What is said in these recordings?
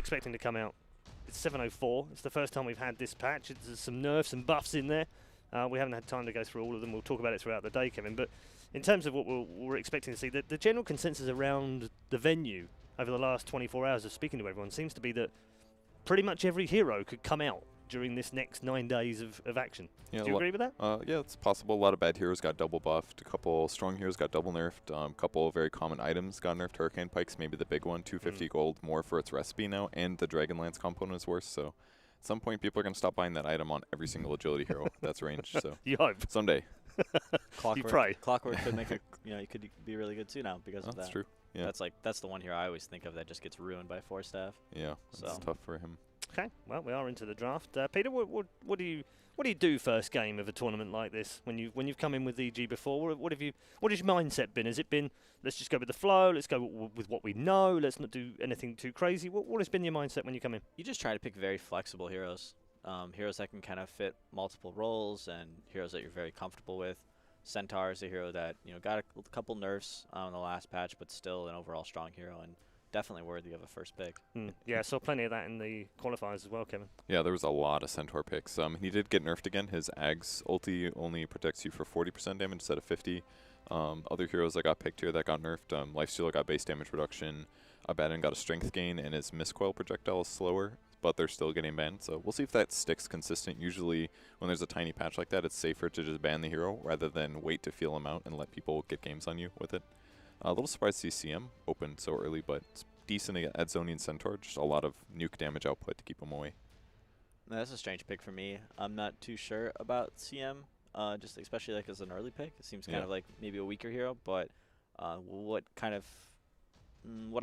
expecting to come out. It's 704. It's the first time we've had this patch. There's some nerfs and buffs in there. We haven't had time to go through all of them. We'll talk about it throughout the day, Kevin. But in terms of what we're expecting to see, the general consensus around the venue over the last 24 hours of speaking to everyone seems to be that pretty much every hero could come out during this next 9 days of action. Yeah, do you agree with that? Yeah, it's possible. A lot of bad heroes got double buffed. A couple strong heroes got double nerfed. A couple of very common items got nerfed. Hurricane Pike's maybe the big one. 250 gold more for its recipe now. And the Dragon Lance component is worse. So at some point, people are going to stop buying that item on every single agility hero that's ranged. So you hope. Someday. Clockwork. You pray. Clockwork could make it could be really good too now because of that. That's true. Yeah. That's the one hero I always think of that just gets ruined by 4-staff. Yeah, it's tough for him. Okay, well, we are into the draft. Peter, what do you do first game of a tournament like this? When you've come in with EG before, what has your mindset been? Has it been let's just go with the flow, let's go with what we know, let's not do anything too crazy? What has been your mindset when you come in? You just try to pick very flexible heroes, heroes that can kind of fit multiple roles and heroes that you're very comfortable with. Centaur is a hero that got a couple nerfs on the last patch, but still an overall strong hero and definitely worthy of a first pick. Yeah, I saw plenty of that in the qualifiers as well, Kevin. Yeah, there was a lot of Centaur picks. He did get nerfed again. His Ag's ulti only protects you for 40% damage instead of 50. Other heroes that got picked here that got nerfed, Lifestealer got base damage reduction, Abaddon got a strength gain, and his Mistcoil projectile is slower, but they're still getting banned. So we'll see if that sticks consistent. Usually when there's a tiny patch like that, it's safer to just ban the hero rather than wait to feel him out and let people get games on you with it. A little surprised to see CM open so early, but it's decent at Zonian Centaur. Just a lot of nuke damage output to keep him away. No, that's a strange pick for me. I'm not too sure about CM, just especially like as an early pick. It seems kind of like maybe a weaker hero, but what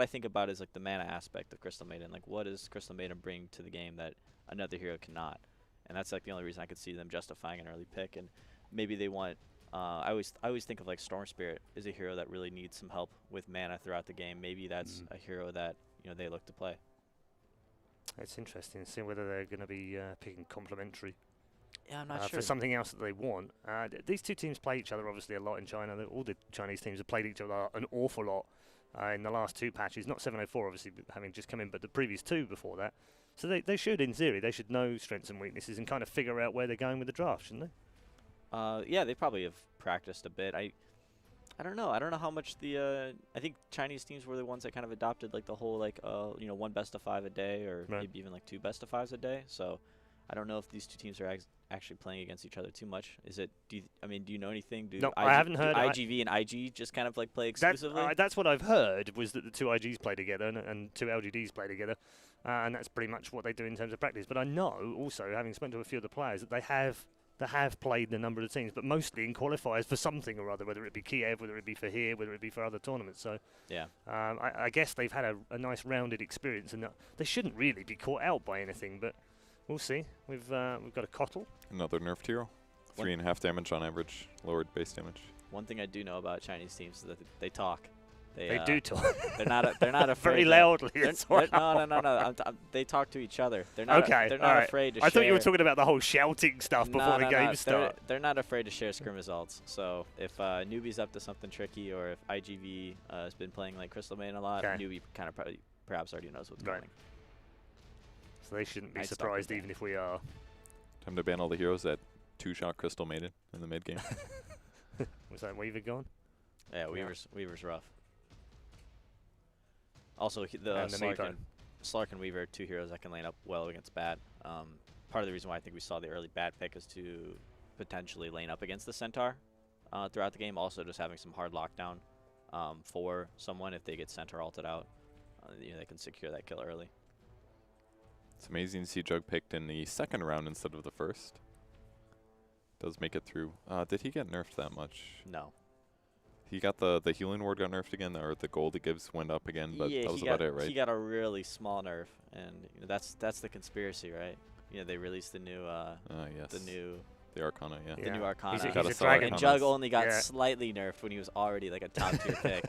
I think about is like the mana aspect of Crystal Maiden. Like, what does Crystal Maiden bring to the game that another hero cannot? And that's like the only reason I could see them justifying an early pick. And maybe they want. I always think of like Storm Spirit is a hero that really needs some help with mana throughout the game. Maybe that's a hero that they look to play. It's interesting to see whether they're going to be picking complementary. Yeah, I'm not sure. For something else that they want. These two teams play each other obviously a lot in China. All the Chinese teams have played each other an awful lot in the last 2 patches. Not 704 obviously having just come in, but the previous 2 before that. So they should, in theory, they should know strengths and weaknesses and kind of figure out where they're going with the draft, shouldn't they? Yeah, they probably have practiced a bit. I don't know. I don't know how much the I think Chinese teams were the ones that kind of adopted like the whole like 1 best of 5 a day or maybe even like 2 best of 5s a day. So I don't know if these two teams are actually playing against each other too much. Is it? Do you know anything? No, I haven't heard. IGV and IG just kind of like play exclusively. That's what I've heard was that the 2 IGs play together and 2 LGDs play together, and that's pretty much what they do in terms of practice. But I know also, having spoken to a few of the players, that they have played the number of teams, but mostly in qualifiers for something or other, whether it be Kiev, whether it be for here, whether it be for other tournaments. So yeah, I guess they've had a nice rounded experience, and they shouldn't really be caught out by anything. But we'll see. We've got a Kotl, another nerfed hero, 3.5 damage on average, lowered base damage. One thing I do know about Chinese teams is that they talk. They do talk. They're not afraid. Very loudly. No. They talk to each other. They're not. Okay. They're not afraid to share. I thought you were talking about the whole shouting stuff before the game starts. They're not afraid to share scrim results. So if Newbee's up to something tricky, or if IGV has been playing like Crystal Maiden a lot, Newbee kind of perhaps already knows what's coming. So they shouldn't be surprised even if we are. Time to ban all the heroes that 2-shot Crystal Maiden in the mid game. Was that Weaver gone? Yeah, Weaver's rough. Also, the Slark and Weaver are 2 heroes that can lane up well against bad. Part of the reason why I think we saw the early bad pick is to potentially lane up against the Centaur throughout the game. Also, just having some hard lockdown for someone if they get Centaur ulted out. They can secure that kill early. It's amazing to see Jug picked in the 2nd round instead of the 1st. Does make it through. Did he get nerfed that much? No. He got the healing ward got nerfed again, or the gold it gives went up again, but that was about it, right? He got a really small nerf, and that's the conspiracy, right? They released the new the Arcana, the new Arcana. He's a dragon. And Jug only got slightly nerfed when he was already like a top tier pick.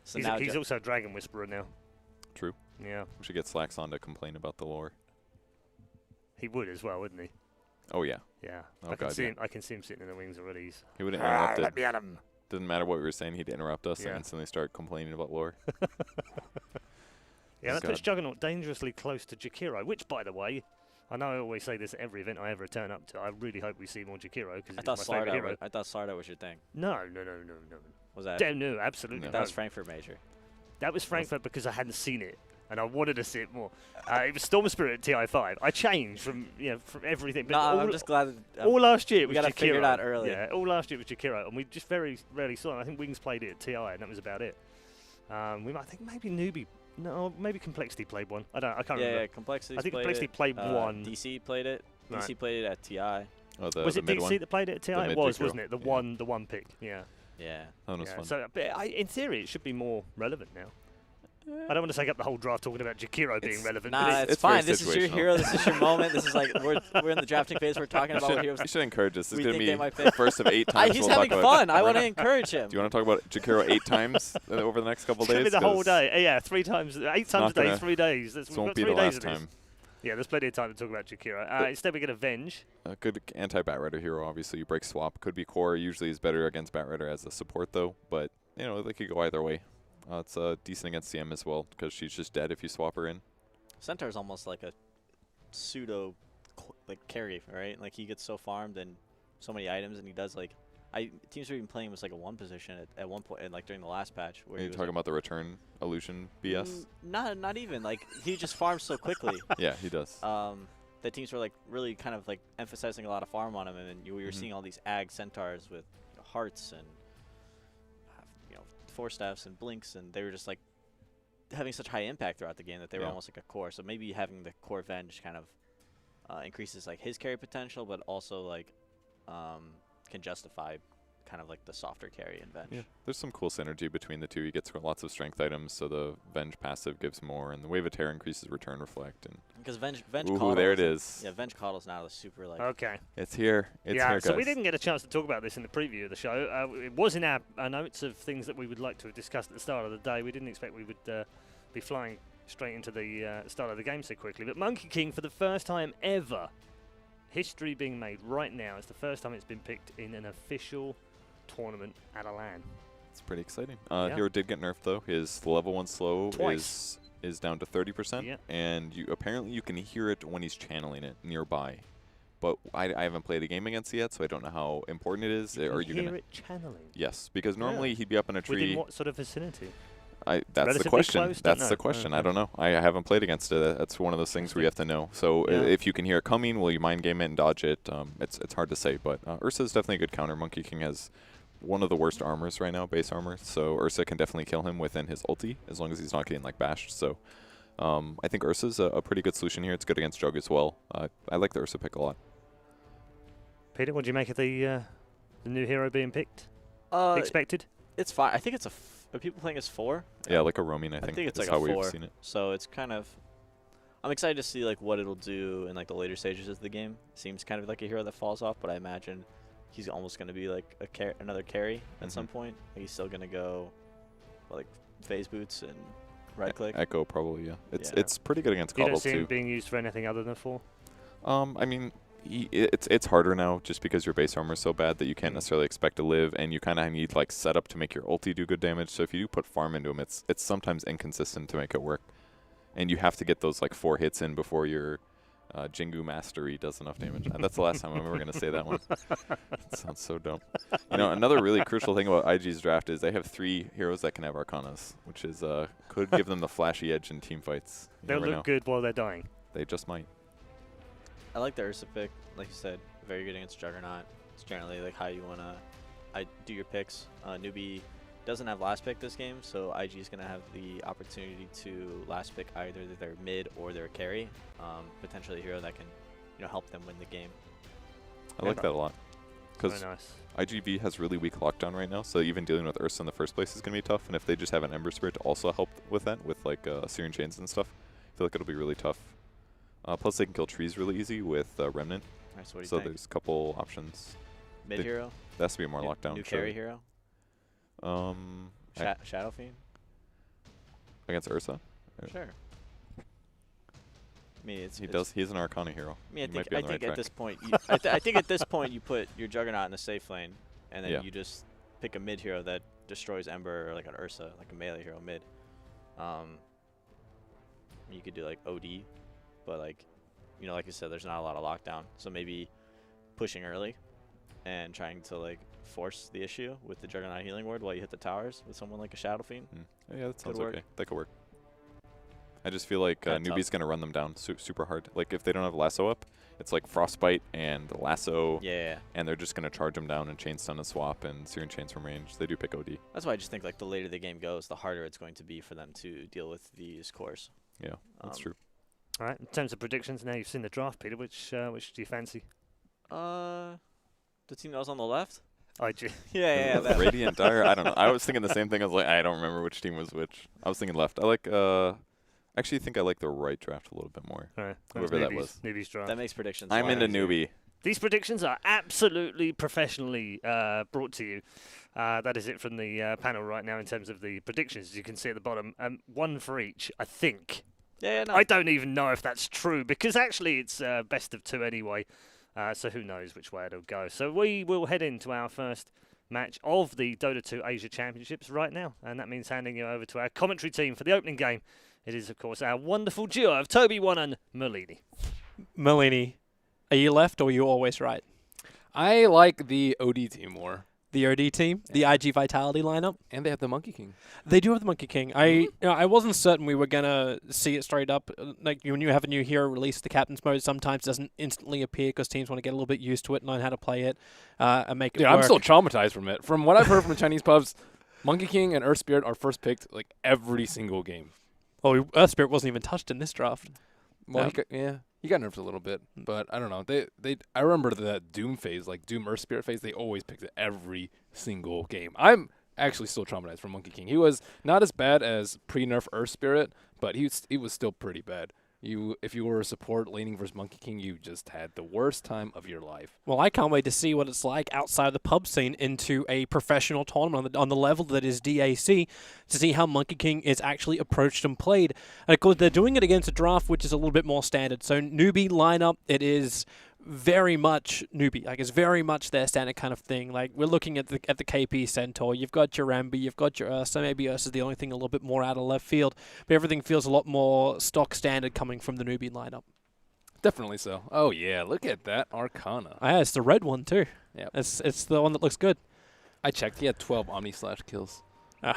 So he's also a Dragon Whisperer now. True. Yeah. We should get Slacks on to complain about the lore. He would as well, wouldn't he? Oh yeah. Yeah. Oh, I can see him sitting in the wings already. He would interrupt it. Let me at him. Didn't matter what we were saying, he'd interrupt us and instantly start complaining about lore. Yeah, Oh that God. puts Juggernaut dangerously close to Jakiro, which, by the way, I know I always say this at every event I ever turn up to. I really hope we see more Jakiro because I he's my favourite hero. I thought Slardar was your thing. No. Was that? No, absolutely That no. was Frankfurt Major. That was Frankfurt because I hadn't seen it and I wanted to see it more. It was Storm Spirit at TI5. I changed from everything. But No, all, I'm just glad. all last year it we was gotta Jakiro. figure it out early. Yeah, all last year it was Jakiro, and we just very rarely saw it. I think Wings played it at TI, and that was about it. I think maybe Newbee. No, maybe Complexity played one. I can't remember. Yeah, Complexity. I think Complexity played one. DC played it. Right. DC played it at TI. Oh, Was the it mid DC one? that played it at TI? The It mid was, Jakiro. wasn't it? The Yeah. one pick. Yeah. Yeah. That one was fun. So, but in theory, it should be more relevant now. I don't want to take up the whole draft talking about Jakiro being relevant. Nah, but it's very fine. This is your situational. hero. This is your moment. This is like we're in the drafting phase. We're talking about what heroes. You should encourage this. This is we going to think be they might the pick. first of 8 times He's we'll having talk about fun. I want to Jakiro. encourage him. Do you want to talk about Jakiro 8 times over the next couple It's going to days? be the whole 'Cause day. Yeah, 3 times, 8 times a day, gonna- 3 days. This We've won't got be 3 the days last of this. time. Yeah, there's plenty of time to talk about Jakiro. Instead, we get a Venge. A good anti-Bat Rider hero, obviously. You break swap. Could be core. Usually is better against Bat Rider as a support, though. But, they could go either way. It's decent against CM as well, because she's just dead if you swap her in. Centaur is almost like a pseudo carry, right? Like he gets so farmed and so many items, and he does teams are even playing him as like a 1 position at one point, and like during the last patch. Where Are you talking about the return illusion BS? Not even like he just farms so quickly. Yeah, he does. That teams were like really kind of like emphasizing a lot of farm on him, and then we were seeing all these ag centaurs with hearts and 4 staffs and blinks, and they were just like having such high impact throughout the game that they were almost like a core. So maybe having the core Venge kind of increases like his carry potential, but also like can justify kind of like the softer carry in Venge. Yeah, there's some cool synergy between the two. He gets lots of strength items, so the Venge passive gives more, and the Wave of Terror increases return reflect. And Because Venge ooh, Coddle there it like- is. Yeah, Venge Coddle's now the super like. Okay. It's here. It's yeah, here, so we guys. didn't get a chance to talk about this in the preview of the show. It was in our notes of things that we would like to have discussed at the start of the day. We didn't expect we would be flying straight into the start of the game so quickly. But Monkey King, for the first time ever, history being made right now. It's the first time it's been picked in an official tournament at a LAN. It's pretty exciting. Yeah. Hero did get nerfed though. His level 1 slow Twice. is down to 30%, Yeah. and apparently you can hear it when he's channeling it nearby. But I haven't played a game against it yet, so I don't know how important it is. You Are can you hear gonna? it channeling. Yes, because normally Yeah. he'd be up in a tree. Within what sort of vicinity? That's Relatively the question. close? Don't That's know. the question. Oh, I don't know. I haven't played against it. That's one of those things where you have to know. So Yeah. if you can hear it coming, will you mind game it and dodge it? It's hard to say, but Ursa is definitely a good counter. Monkey King has one of the worst armors right now, base armor. So Ursa can definitely kill him within his ulti, as long as he's not getting like bashed. So I think Ursa's a pretty good solution here. It's good against Jug as well. I like the Ursa pick a lot. Peter, what do you make of the new hero being picked? Uh, Expected? it's fine. I think it's are people playing as 4? Yeah, like a roaming, I I think. think it's is like how a 4. we've seen it. So it's kind of. I'm excited to see like what it'll do in like the later stages of the game. Seems kind of like a hero that falls off, but I imagine he's almost going to be like another carry at some point. Like he's still going to go like phase boots and right click. Echo probably, yeah. Yeah. It's pretty good against You Coddle don't see him too. being used for anything other than 4? I mean, it's harder now just because your base armor is so bad that you can't necessarily expect to live, and you kind of need like setup to make your ulti do good damage. So if you do put farm into him, it's sometimes inconsistent to make it work, and you have to get those like 4 hits in before your Jingu Mastery does enough damage. And that's the last time I'm ever going to say that one. That sounds so dumb. Another really crucial thing about IG's draft is they have 3 heroes that can have Arcanas, which is could give them the flashy edge in team fights. You They'll never look know. good while they're dying. They just might. I like the Ursa pick, like you said, very good against Juggernaut. It's generally like how you wanna do your picks. Newbee doesn't have last pick this game, so IG is gonna have the opportunity to last pick either their mid or their carry, potentially a hero that can help them win the game. I like that a lot. Very Because nice. IGV has really weak lockdown right now, so even dealing with Ursa in the first place is going to be tough. And if they just have an Ember Spirit to also help with that, with like Syrian Chains and stuff, I feel like it'll be really tough. Plus, they can kill trees really easy with Remnant. Alright, so what do you So think? there's a couple options. Mid hero, There has to be more lockdown. new sure. carry hero, Shadow Fiend. Against Ursa. Sure. I mean, He's an Arcana hero. I mean, He might be I on the right think at track. this point, I think at this point you put your Juggernaut in the safe lane, and then Yeah. you just pick a mid hero that destroys Ember or like an Ursa, like a melee hero mid. and you could do like OD, but like, you know, like you said, there's not a lot of lockdown. So maybe pushing early and trying to like force the issue with the Juggernaut Healing Ward while you hit the towers with someone like a Shadow Fiend. Yeah, that sounds work. okay. That could work. I just feel like Newbee's going to run them down super hard. Like, if they don't have Lasso up, it's like Frostbite and Lasso. Yeah. And they're just going to charge them down and Chain Stun a swap and Searing Chains from range. They do pick OD. That's why I just think like the later the game goes, the harder it's going to be for them to deal with these cores. Yeah, that's true. All right, in terms of predictions, now you've seen the draft, Peter. Which do you fancy? The team that was on the left? IG. Yeah. The Radiant Dire? I don't know. I was thinking the same thing. I was like, I don't remember which team was which. I was thinking left. I like, actually think I like the right draft a little bit more. All right, Whoever that was. Newbee's draft. That makes predictions. I'm fun. into Newbee. These predictions are absolutely professionally brought to you. That is it from the panel right now in terms of the predictions. As you can see at the bottom, one for each, I think. Yeah, no. I don't even know if that's true because actually it's best of two anyway. So who knows which way it'll go. So we will head into our first match of the Dota 2 Asia Championships right now. And that means handing you over to our commentary team for the opening game. It is, of course, our wonderful duo of Toby One and Merlini. Merlini, are you left or are you always right? I like the OD team more. The OD team, the IG Vitality lineup. And they have the Monkey King. They do have the Monkey King. I wasn't certain we were gonna see it straight up. Like when you have a new hero release, the captain's mode sometimes doesn't instantly appear because teams want to get a little bit used to it, learn how to play it, and make it Dude, work. I'm still traumatized from it. From what I've heard from the Chinese pubs, Monkey King and Earth Spirit are first picked like every single game. Well, Earth Spirit wasn't even touched in this draft. Well, he got nerfed a little bit, but I don't know. I remember that Doom phase, like Doom Earth Spirit phase. They always picked it every single game. I'm actually still traumatized from Monkey King. He was not as bad as pre-nerf Earth Spirit, but he was still pretty bad. If you were a support laning versus Monkey King, you just had the worst time of your life. Well, I can't wait to see what it's like outside the pub scene into a professional tournament on the level that is DAC to see how Monkey King is actually approached and played. And of course, they're doing it against a draft which is a little bit more standard. So Newbee lineup, it is very much Newbee. Like, it's very much their standard kind of thing. Like, we're looking at the KP Centaur. You've got your Rambi, you've got your Ursa. Maybe Ursa is the only thing a little bit more out of left field. But everything feels a lot more stock standard coming from the Newbee lineup. Definitely so. Oh, yeah. Look at that Arcana. Yeah, it's the red one, too. Yeah, It's the one that looks good. I checked. He had 12 Omni-Slash kills.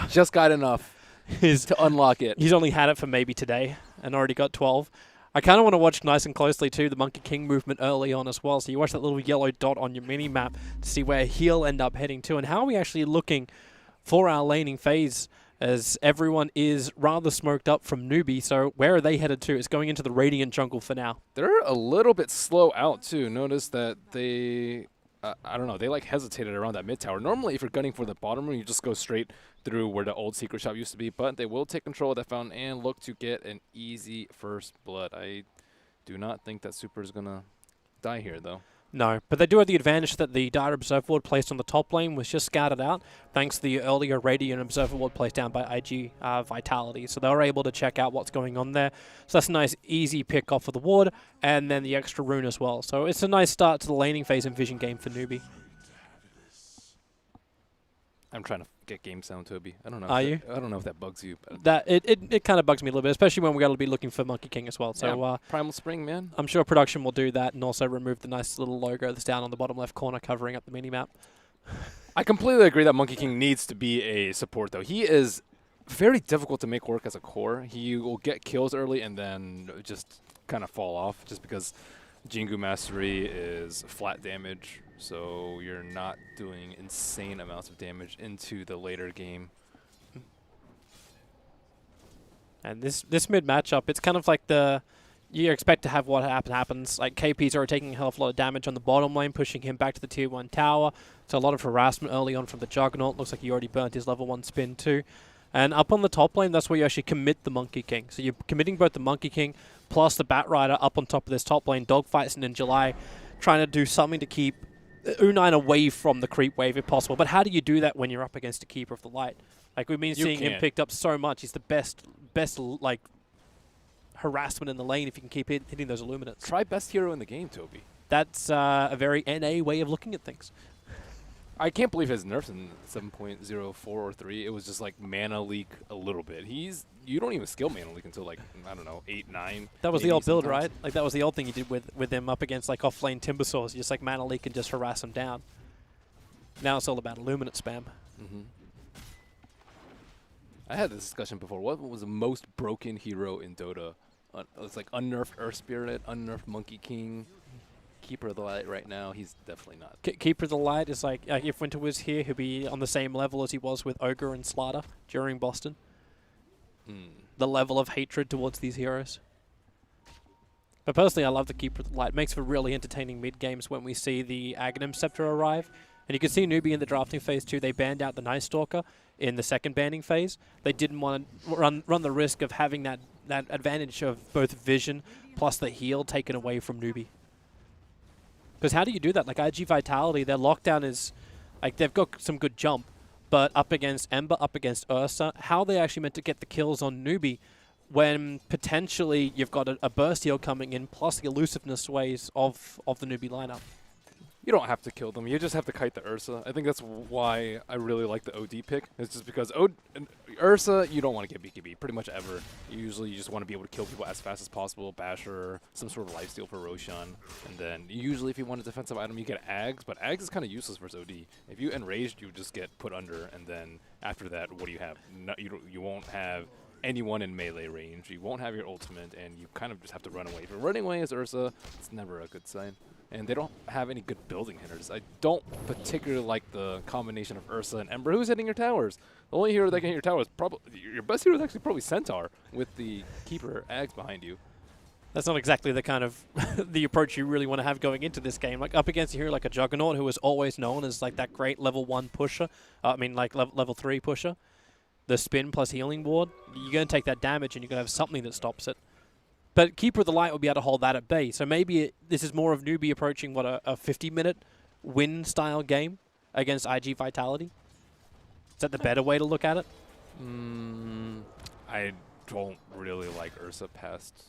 Just got enough to unlock it. He's only had it for maybe today and already got 12. I kind of want to watch nice and closely, too, the Monkey King movement early on as well. So you watch that little yellow dot on your mini-map to see where he'll end up heading to. And how are we actually looking for our laning phase as everyone is rather smoked up from Newbee. So where are they headed to? It's going into the Radiant jungle for now. They're a little bit slow out, too. Notice that they... I don't know, they like hesitated around that mid tower. Normally, if you're gunning for the bottom room, you just go straight through where the old secret shop used to be, but they will take control of that fountain and look to get an easy first blood. I do not think that Super is going to die here, though. No, but they do have the advantage that the Dire Observer Ward placed on the top lane was just scouted out thanks to the earlier Radiant Observer Ward placed down by IG Vitality. So they were able to check out what's going on there. So that's a nice, easy pick off of the ward, and then the extra rune as well. So it's a nice start to the laning phase in Vision game for Newbee. I'm trying to get game sound, Toby. I don't know. Are you? I don't know if that bugs you. But That it kind of bugs me a little bit, especially when we got to be looking for Monkey King as well. So yeah, Primal Spring, man. I'm sure production will do that and also remove the nice little logo that's down on the bottom left corner covering up the minimap. I completely agree that Monkey King needs to be a support, though. He is very difficult to make work as a core. He will get kills early and then just kind of fall off just because Jingu Mastery is flat damage, so you're not doing insane amounts of damage into the later game. And this mid matchup, it's kind of like you expect to have what happens. Like KP's already taking a hell of a lot of damage on the bottom lane, pushing him back to the tier 1 tower. So a lot of harassment early on from the Juggernaut. Looks like he already burnt his level 1 spin too. And up on the top lane, that's where you actually commit the Monkey King. So you're committing both the Monkey King plus the Bat Rider up on top of this top lane. Dogfights and in July, trying to do something to keep U9 away from the creep wave if possible. But how do you do that when you're up against a Keeper of the Light? Like we've been seeing him picked up so much. He's the best like harassment in the lane if you can keep hitting those Illuminates. Try best hero in the game, Toby. That's a very NA way of looking at things. I can't believe his nerfs in 7.04 or 3. It was just like mana leak a little bit. He's you don't even skill Mana Leak until like, I don't know, 8, 9. That was the maybe old build, sometimes. right? Like that was the old thing you did with them up against like off-lane Timbersaws. You just like Mana Leak and just harass them down. Now it's all about Illuminate spam. Mm-hmm. I had this discussion before. What was the most broken hero in Dota? It's like unnerfed Earth Spirit, unnerfed Monkey King, Keeper of the Light right now. He's definitely not. Keeper of the Light is like, if Winter was here, he'd be on the same level as he was with Ogre and Slaughter during Boston. The level of hatred towards these heroes. But personally, I love the Keeper of the Light. It makes for really entertaining mid-games when we see the Aghanim Scepter arrive. And you can see Newbee in the drafting phase too. They banned out the Night Stalker in the second banning phase. They didn't want to run the risk of having that advantage of both vision plus the heal taken away from Newbee. Because how do you do that? Like IG Vitality, their lockdown is, like they've got some good jump, but up against Ember, up against Ursa, how are they actually meant to get the kills on Newbee when potentially you've got a burst heal coming in plus the elusiveness ways of the Newbee lineup? You don't have to kill them. You just have to kite the Ursa. I think that's why I really like the OD pick. It's just because Ursa, you don't want to get BKB pretty much ever. Usually you just want to be able to kill people as fast as possible. Basher, some sort of lifesteal for Roshan. And then usually if you want a defensive item, you get Ags. But Ags is kind of useless versus OD. If you enraged, you just get put under. And then after that, what do you have? No, you won't have anyone in melee range. You won't have your ultimate. And you kind of just have to run away. If you're running away as Ursa, it's never a good sign. And they don't have any good building hitters. I don't particularly like the combination of Ursa and Ember. Who's hitting your towers? The only hero that can hit your towers is probably your best hero is actually probably Centaur with the Keeper Ags behind you. That's not exactly the kind of the approach you really want to have going into this game. Like up against a hero like a Juggernaut, who is always known as like that great level 1 pusher. Like level 3 pusher. The spin plus healing ward. You're going to take that damage and you're going to have something that stops it. But Keeper of the Light will be able to hold that at bay. So maybe this is more of Newbee approaching, what, a 50-minute win-style game against IG Vitality? Is that the better way to look at it? I don't really like Ursa past,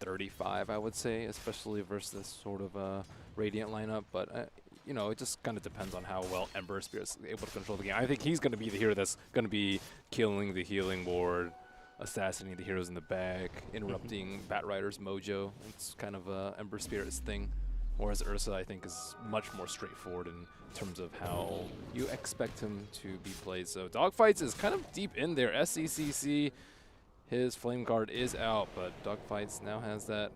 35, I would say, especially versus this sort of Radiant lineup. But, it just kind of depends on how well Ember Spirit's able to control the game. I think he's going to be the hero that's going to be killing the healing ward, assassinating the heroes in the back, interrupting Batrider's mojo. It's kind of Ember Spirit's thing. Whereas Ursa, I think, is much more straightforward in terms of how you expect him to be played. So Dogfights is kind of deep in there. SCCC, his Flame Guard is out, but Dogfights now has that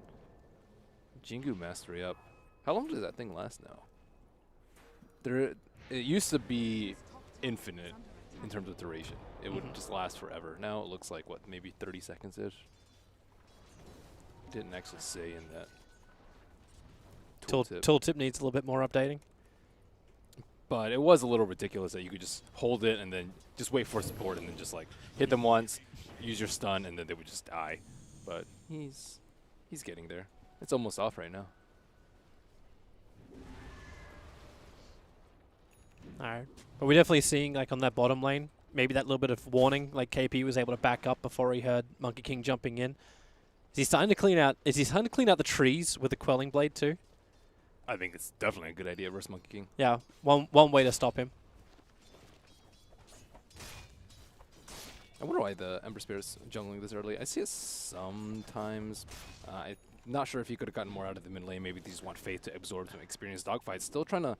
Jingu Mastery up. How long does that thing last now? It used to be infinite in terms of duration. It would just last forever. Now it looks like, what, maybe 30 seconds-ish? Didn't actually say in that tooltip. Tooltip needs a little bit more updating. But it was a little ridiculous that you could just hold it and then just wait for support and then just like hit them once, use your stun, and then they would just die. But he's getting there. It's almost off right now. Alright. But we're definitely seeing, like, on that bottom lane, maybe that little bit of warning, like KP was able to back up before he heard Monkey King jumping in. Is he starting to clean out the trees with the Quelling Blade too? I think it's definitely a good idea versus Monkey King. Yeah, one way to stop him. I wonder why the Ember Spirit's jungling this early. I see it sometimes. I'm not sure if he could have gotten more out of the mid lane. Maybe they just want Faith to absorb some experience dogfights. Still trying to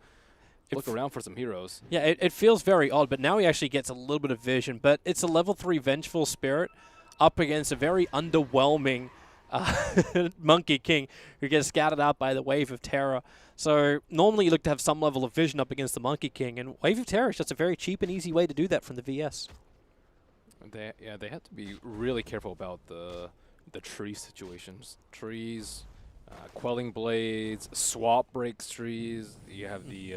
look around for some heroes. Yeah, it feels very odd, but now he actually gets a little bit of vision. But it's a level 3 Vengeful Spirit up against a very underwhelming Monkey King who gets scattered out by the Wave of Terror. So normally you look to have some level of vision up against the Monkey King, and Wave of Terror is just a very cheap and easy way to do that from the VS. They have to be really careful about the tree situations. Trees, Quelling Blades, Swap breaks trees. You have the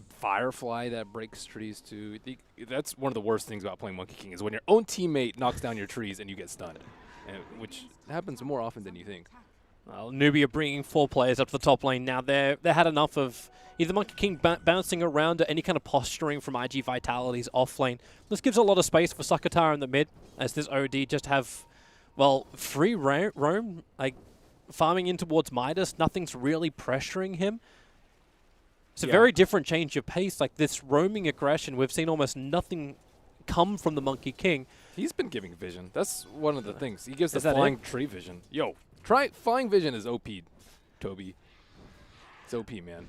Firefly that breaks trees too. That's one of the worst things about playing Monkey King is when your own teammate knocks down your trees and you get stunned, which happens more often than you think. Well, Newbee are bringing 4 players up to the top lane now. They had enough of either Monkey King bouncing around or any kind of posturing from IG Vitality's off lane. This gives a lot of space for Sakatara in the mid, as this OD just have, well, free roam, like farming in towards Midas. Nothing's really pressuring him. It's a very different change of pace. Like this roaming aggression, we've seen almost nothing come from the Monkey King. He's been giving vision. That's one of the things. He gives the Is that flying it? tree vision. Yo, try flying vision is OP, Toby. It's OP, man.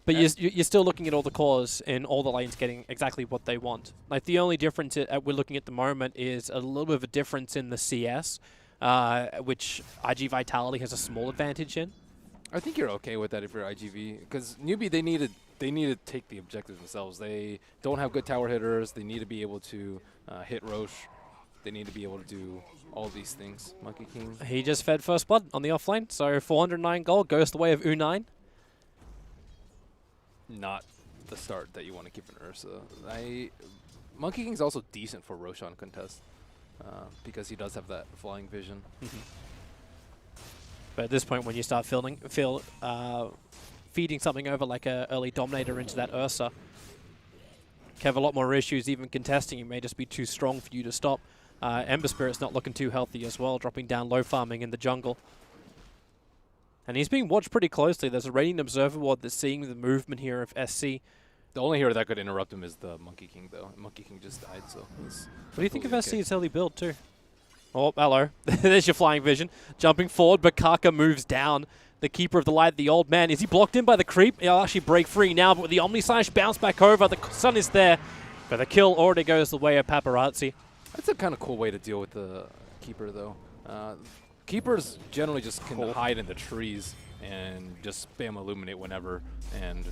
But you're still looking at all the cores in all the lanes getting exactly what they want. Like, the only difference we're looking at the moment is a little bit of a difference in the CS, which IG Vitality has a small advantage in. I think you're okay with that if you're IGV, because Newbee, they need to take the objectives themselves. They don't have good tower hitters. They need to be able to hit Roche. They need to be able to do all these things. Monkey King. He just fed first blood on the offlane, so 409 gold goes the way of U9. Not the start that you want to give an Ursa. Monkey King's also decent for Roshan contest because he does have that flying vision. But at this point, when you start feeding something over like a early Dominator into that Ursa, you have a lot more issues even contesting. It may just be too strong for you to stop. Ember Spirit's not looking too healthy as well, dropping down low farming in the jungle. And he's being watched pretty closely. There's a Radiant Observer Ward that's seeing the movement here of SC. The only hero that could interrupt him is the Monkey King, though. Monkey King just died, so he's What do you think of completely SC's early build, too? Oh, hello. There's your flying vision. Jumping forward, but Kaka moves down. The Keeper of the Light, the old man. Is he blocked in by the creep? He'll actually break free now, but with the Omni Slash bounce back over, the sun is there. But the kill already goes the way of Paparazzi. That's a kind of cool way to deal with the Keeper, though. Keepers generally just can hide in the trees and just spam Illuminate whenever, and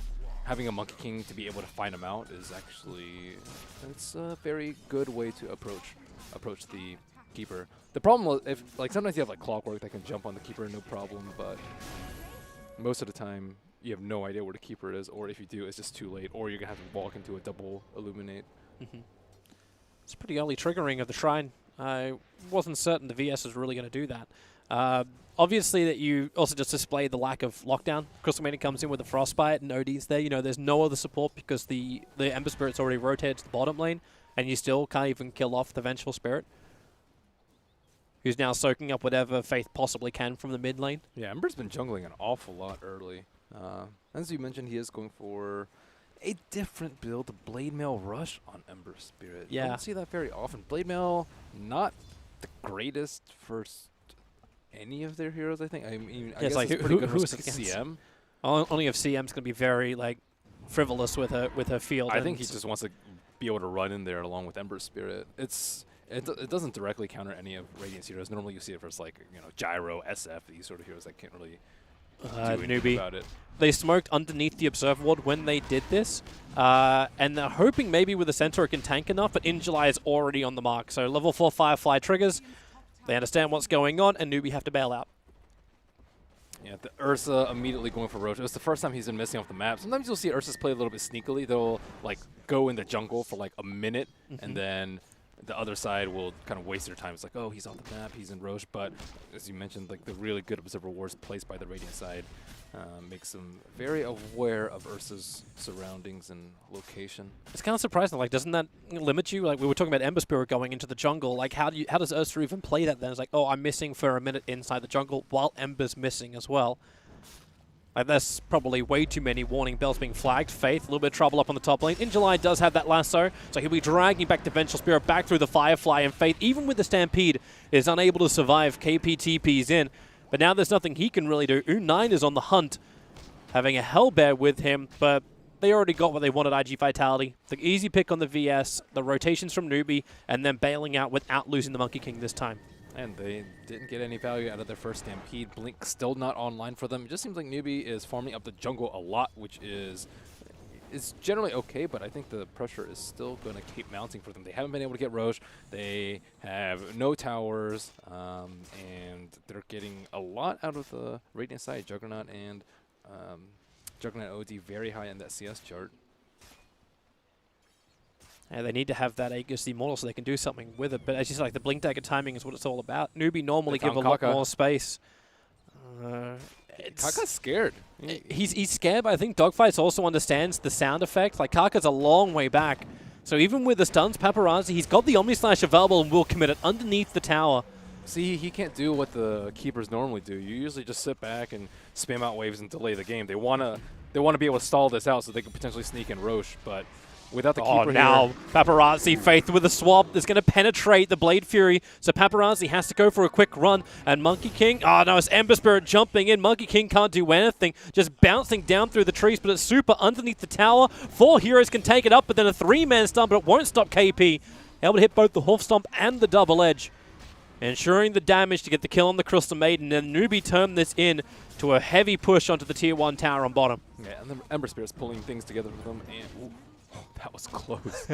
having a Monkey King to be able to find him out is actually, it's a very good way to approach the Keeper. The problem is, sometimes you have like Clockwork that can jump on the Keeper no problem, but most of the time you have no idea where the Keeper is, or if you do, it's just too late, or you're gonna have to walk into a double Illuminate. It's a pretty early triggering of the Shrine. I wasn't certain the VS was really going to do that. Obviously, that you also just displayed the lack of lockdown. Crystal Maiden comes in with the Frostbite and OD's there. You know, there's no other support because the Ember Spirit's already rotated to the bottom lane, and you still can't even kill off the Vengeful Spirit, who's now soaking up whatever Faith possibly can from the mid lane. Yeah, Ember's been jungling an awful lot early. As you mentioned, he is going for a different build, Blade Mail Rush on Ember Spirit. Yeah. You don't see that very often. Blade Mail, not the greatest for any of their heroes, I think. I mean, I guess like it's pretty good who for is it against? CM. Only if CM's going to be very frivolous with her field. I think he just wants to be able to run in there along with Ember Spirit. It doesn't directly counter any of Radiant's heroes. Normally you see it for Gyro, SF, these sort of heroes that can't really do anything Newbee. about it. They smoked underneath the Observer Ward when they did this, and they're hoping maybe with the Centaur it can tank enough, but In July is already on the mark. So level 4 Firefly triggers, they understand what's going on, and Newbee have to bail out. Yeah, the Ursa immediately going for Roach. It was the first time he's been missing off the map. Sometimes you'll see Ursas play a little bit sneakily. They'll go in the jungle for a minute, and then the other side will kind of waste their time. It's like, oh, he's off the map, he's in Roche. But as you mentioned, the really good Observer Wards placed by the Radiant side makes them very aware of Ursa's surroundings and location. It's kind of surprising. Doesn't that limit you? We were talking about Ember Spirit going into the jungle. How does Ursa even play that then? It's oh, I'm missing for a minute inside the jungle while Ember's missing as well. There's probably way too many warning bells being flagged. Faith, a little bit of trouble up on the top lane. In July does have that lasso, so he'll be dragging back the Vengeful Spirit back through the Firefly, and Faith, even with the Stampede, is unable to survive. KP TP's in, but now there's nothing he can really do. U9 is on the hunt, having a Hellbear with him, but they already got what they wanted, IG Vitality. The easy pick on the VS, the rotations from Newbee, and then bailing out without losing the Monkey King this time. And they didn't get any value out of their first Stampede. Blink still not online for them. It just seems like Newbee is farming up the jungle a lot, which is generally okay, but I think the pressure is still going to keep mounting for them. They haven't been able to get Roche. They have no towers, and they're getting a lot out of the Radiant side. Juggernaut and Juggernaut OD very high in that CS chart. And they need to have that Aegis Immortal so they can do something with it. But as you said, the Blink Dagger timing is what it's all about. Newbee normally give a lot more space. Kaka's scared. He's scared, but I think Dogfights also understands the sound effect. Kaka's a long way back. So even with the stuns, Paparazzi, he's got the Omni Slash available and will commit it underneath the tower. See, he can't do what the keepers normally do. You usually just sit back and spam out waves and delay the game. They want to be able to stall this out so they can potentially sneak in Roche, but without the Oh, keeper now here. Paparazzi, Faith with a swap is going to penetrate the Blade Fury, so Paparazzi has to go for a quick run, and Monkey King, oh no, it's Ember Spirit jumping in. Monkey King can't do anything, just bouncing down through the trees, but it's super underneath the tower. 4 heroes can take it up, but then a 3-man stun, but it won't stop KP. Able to hit both the Hoof Stomp and the Double Edge, ensuring the damage to get the kill on the Crystal Maiden, and Newbee turned this in to a heavy push onto the Tier 1 tower on bottom. Yeah, and the Ember Spirit's pulling things together for them, and that was close.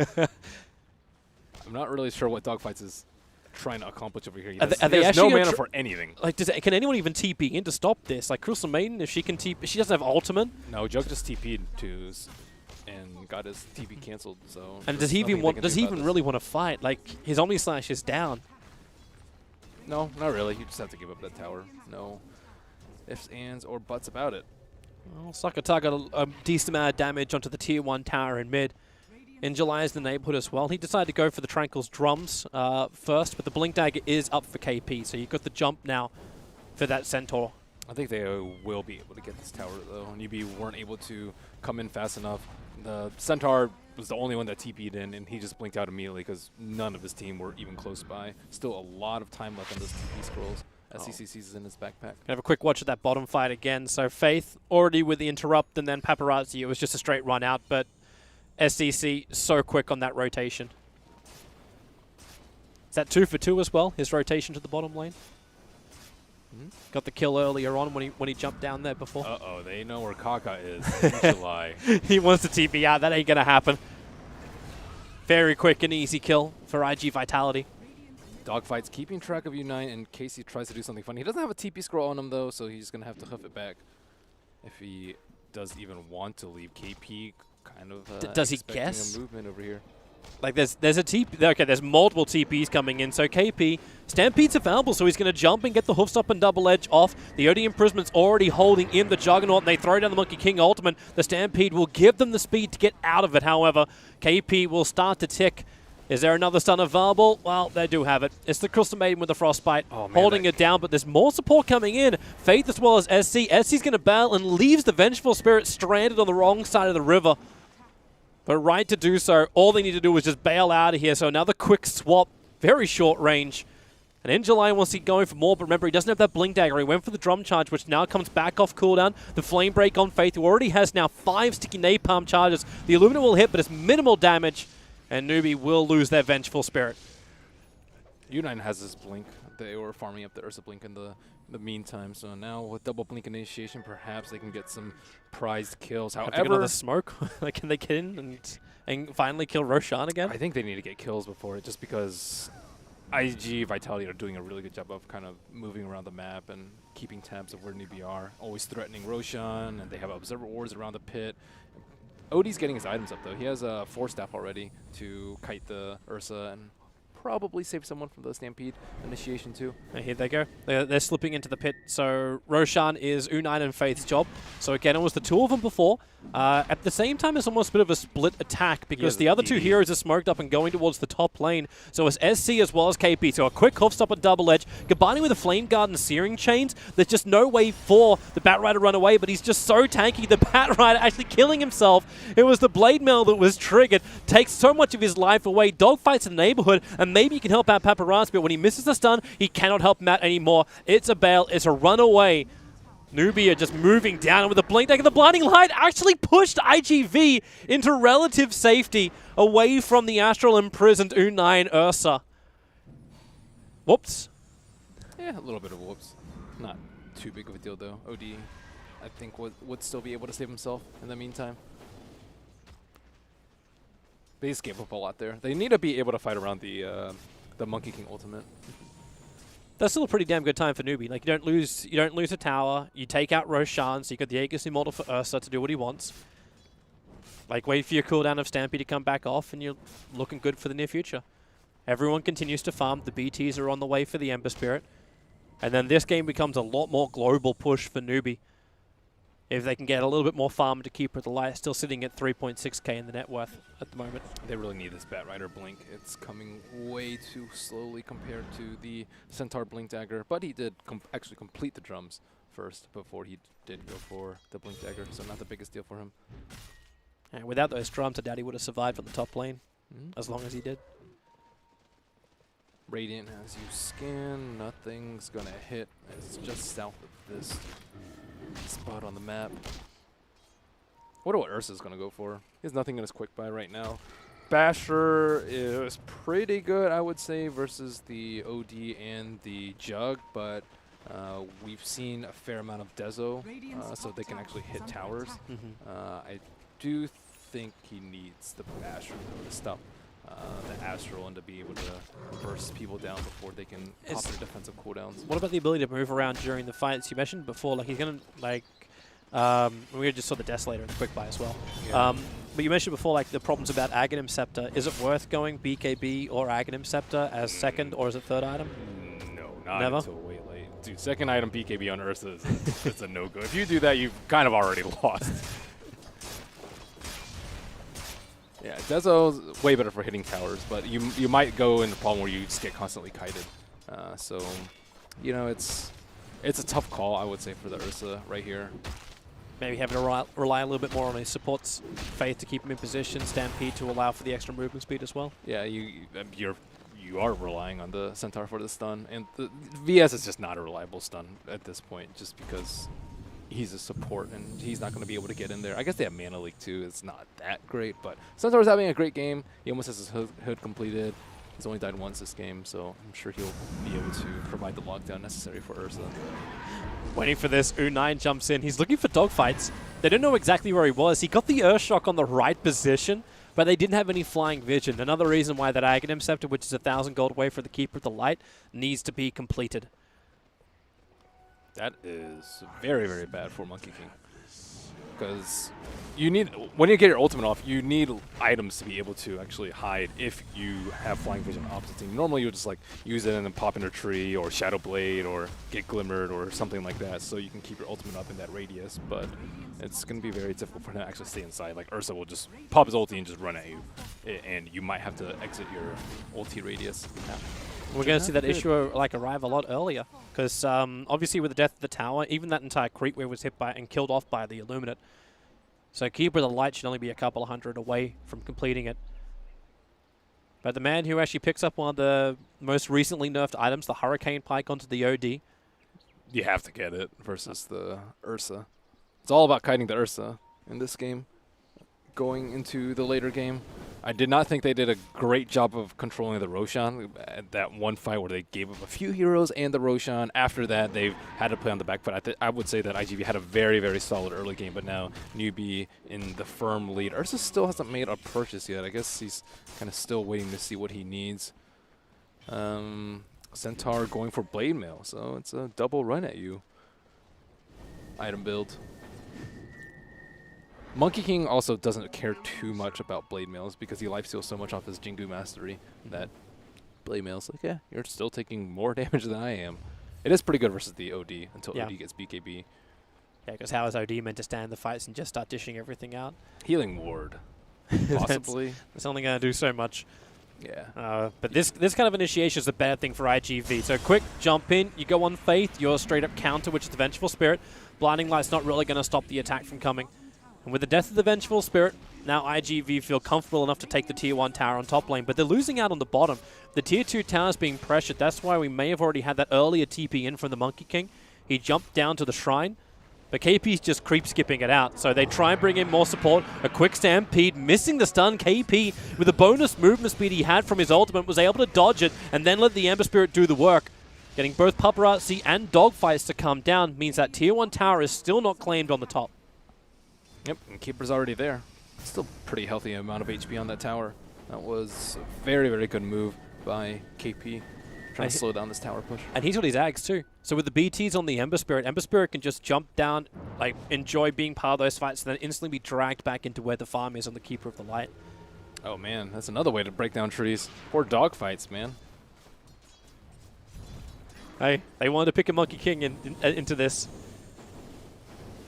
I'm not really sure what Dogfights is trying to accomplish over here. He has they no actually mana for anything. Like, can anyone even TP in to stop this? Like, Crystal Maiden, if she can TP, she doesn't have ultimate. No, Jug just TP'd to and got his TP canceled. So And does he even want? Does he even really want to fight? Like, his Omni Slash is down. No, not really. You just have to give up that tower. No ifs, ands, or buts about it. Well, Sakata got a decent amount of damage onto the Tier 1 tower in mid. In July is the neighborhood as well. He decided to go for the Tranquil's drums first, but the Blink Dagger is up for KP, so you've got the jump now for that Centaur. I think they will be able to get this tower, though. Newbee weren't able to come in fast enough. The Centaur was the only one that TP'd in, and he just blinked out immediately because none of his team were even close by. Still a lot of time left on those TP scrolls. SCCC is in his backpack. Have a quick watch at that bottom fight again. So Faith already with the interrupt, and then Paparazzi. It was just a straight run out, but SCC so quick on that rotation. Is that 2 for 2 as well? His rotation to the bottom lane. Got the kill earlier on when he jumped down there before. Uh-oh, they know where Kaka is in July. He wants to TP out. That ain't gonna happen. Very quick and easy kill for IG Vitality. Dogfights keeping track of U9 in case he tries to do something funny. He doesn't have a TP scroll on him, though, so he's going to have to hoof it back. If he does even want to leave, KP kind of does he expecting guess? a movement over here. Like, there's a TP. Okay, there's multiple TPs coming in. So KP, Stampede's available, so he's going to jump and get the Hoof Stop and Double Edge off. The OD Imprisoment's already holding in the Juggernaut, and they throw down the Monkey King ultimate. The Stampede will give them the speed to get out of it. However, KP will start to tick. Is there another stun available? Well, they do have it. It's the Crystal Maiden with the Frostbite, holding it down, but there's more support coming in. Faith as well as SC. SC's going to bail and leaves the Vengeful Spirit stranded on the wrong side of the river. But right to do so, all they need to do is just bail out of here. So another quick swap, very short range. And in July wants to keep going for more, but remember, he doesn't have that Blink Dagger. He went for the Drum Charge, which now comes back off cooldown. The Flame Break on Faith, who already has now 5 sticky Napalm charges. The Illumina will hit, but it's minimal damage. And Newbee will lose their Vengeful Spirit. U9 has this blink. They were farming up the Ursa Blink in the meantime. So now with double blink initiation, perhaps they can get some prized kills. Have to get However, another smoke. Like, can they get in and finally kill Roshan again? I think they need to get kills before it, just because IG Vitality are doing a really good job of kind of moving around the map and keeping tabs of where Newbee are. Always threatening Roshan, and they have observer wars around the pit. OD's getting his items up, though. He has a 4-staff already to kite the Ursa and probably save someone from the Stampede initiation, too. And here they go. They're slipping into the pit. So Roshan is U9 and Faith's job. So again, it was the 2 of them before. At the same time, it's almost a bit of a split attack because the other 2 heroes are smoked up and going towards the top lane. So it's SC as well as KP. So a quick Hoof Stop and Double Edge, combining with the Flame Guard and Searing Chains. There's just no way for the Bat Rider to run away, but he's just so tanky. The Bat Rider actually killing himself. It was the Blade Mail that was triggered. Takes so much of his life away. Dogfights in the neighborhood, and maybe he can help out Paparazzi, but when he misses the stun, he cannot help Matt anymore. It's a bail. It's a runaway. Newbee are just moving down with the Blink Dagger. The Blinding Light actually pushed IGV into relative safety away from the Astral imprisoned U9 Ursa. Whoops. Yeah, a little bit of whoops. Not too big of a deal, though. OD, I think, would still be able to save himself in the meantime. They just gave up a lot there. They need to be able to fight around the Monkey King ultimate. That's still a pretty damn good time for Newbee. Like, you don't lose a tower. You take out Roshan, so you got the Aegis Immortal for Ursa to do what he wants. Like, wait for your cooldown of Stampede to come back off, and you're looking good for the near future. Everyone continues to farm. The BTs are on the way for the Ember Spirit. And then this game becomes a lot more global push for Newbee. If they can get a little bit more farm to keep her alive, still sitting at 3.6k in the net worth at the moment. They really need this Bat Rider blink. It's coming way too slowly compared to the Centaur Blink Dagger, but he did actually complete the drums first before he did go for the Blink Dagger, so not the biggest deal for him. And without those drums, I doubt he would have survived on the top lane as long as he did. Radiant, as you scan, nothing's gonna hit. It's just south of this spot on the map. Wonder what Ursa's gonna go for. He has nothing in his quick buy right now. Basher is pretty good, I would say, versus the OD and the Jug, but we've seen a fair amount of Dezo, so they can actually hit towers. I do think he needs the Basher though, to stop the Astral and to be able to burst people down before they can pop their defensive cooldowns. What about the ability to move around during the fights? You mentioned before, like he's gonna we just saw the Desolator in the quick buy as well. Yeah. But you mentioned before, like the problems about Aghanim Scepter. Is it worth going BKB or Aghanim Scepter as second, or as a third item? No, not Never? until way late. Dude, second item BKB on Ursa is a no-go. If you do that, you've kind of already lost. Yeah, Dezo's way better for hitting towers, but you might go in the problem where you just get constantly kited. So, you know, it's a tough call, I would say, for the Ursa right here. Maybe having to rely a little bit more on his support's faith to keep him in position, Stampede to allow for the extra movement speed as well. Yeah, you are relying on the Centaur for the stun, and the VS is just not a reliable stun at this point, just because he's a support and he's not going to be able to get in there. I guess they have Mana Leak too. It's not that great, but Centaur's having a great game. He almost has his hood completed. He's only died once this game, so I'm sure he'll be able to provide the lockdown necessary for Ursa. Waiting for this, U9 jumps in. He's looking for dogfights. They don't know exactly where he was. He got the Earthshock on the right position, but they didn't have any flying vision. Another reason why that Aghanim Scepter, which is 1,000 gold away for the Keeper of the Light, needs to be completed. That is very, very bad for Monkey King. Because you need, when you get your ultimate off, you need items to be able to actually hide if you have flying vision opposite team. Normally you would just like use it and then pop in a tree or Shadow Blade or get Glimmered or something like that so you can keep your ultimate up in that radius, but it's going to be very difficult for him to actually stay inside. Like Ursa will just pop his ulti and just run at you, and you might have to exit your ulti radius. Yeah. We're going to see that issue like arrive a lot earlier, because obviously with the death of the tower, even that entire creep wave was hit by and killed off by the Illuminate. So Keeper of the Light should only be a couple of hundred away from completing it. But the man who actually picks up one of the most recently nerfed items, the Hurricane Pike, onto the OD. You have to get it versus the Ursa. It's all about kiting the Ursa in this game. Going into the later game, I did not think they did a great job of controlling the Roshan at that one fight where they gave up a few heroes and the Roshan. After that, they've had to play on the back foot. I would say that IGV had a very, very solid early game, but now Newbee in the firm lead. Ursa still hasn't made a purchase yet. I guess he's kind of still waiting to see what he needs. Centaur going for Blade Mail, so it's a double run at you. Item build. Monkey King also doesn't care too much about Blade Mails because he lifesteals so much off his Jingu Mastery that Blade Mail's like, yeah, you're still taking more damage than I am. It is pretty good versus the OD until OD gets BKB. Yeah, because how is OD meant to stand the fights and just start dishing everything out? Healing Ward, possibly. That's only going to do so much. Yeah. But this kind of initiation is a bad thing for IGV. So quick jump in, you go on Faith, your straight up counter, which is the Vengeful Spirit. Blinding Light's not really going to stop the attack from coming. And with the death of the Vengeful Spirit, now IGV feel comfortable enough to take the Tier 1 tower on top lane, but they're losing out on the bottom. The Tier 2 tower is being pressured. That's why we may have already had that earlier TP in from the Monkey King. He jumped down to the Shrine, but KP's just creep skipping it out. So they try and bring in more support. A quick Stampede, missing the stun. KP, with the bonus movement speed he had from his ultimate, was able to dodge it and then let the Ember Spirit do the work. Getting both paparazzi and dogfights to come down means that Tier 1 tower is still not claimed on the top. Yep, and Keeper's already there. Still pretty healthy amount of HP on that tower. That was a very, very good move by KP, trying to slow down this tower push. And he's got his Ags too. So with the BTs on the Ember Spirit can just jump down, like enjoy being part of those fights, and then instantly be dragged back into where the farm is on the Keeper of the Light. Oh man, that's another way to break down trees. Poor dogfights, man. Hey, they wanted to pick a Monkey King into this.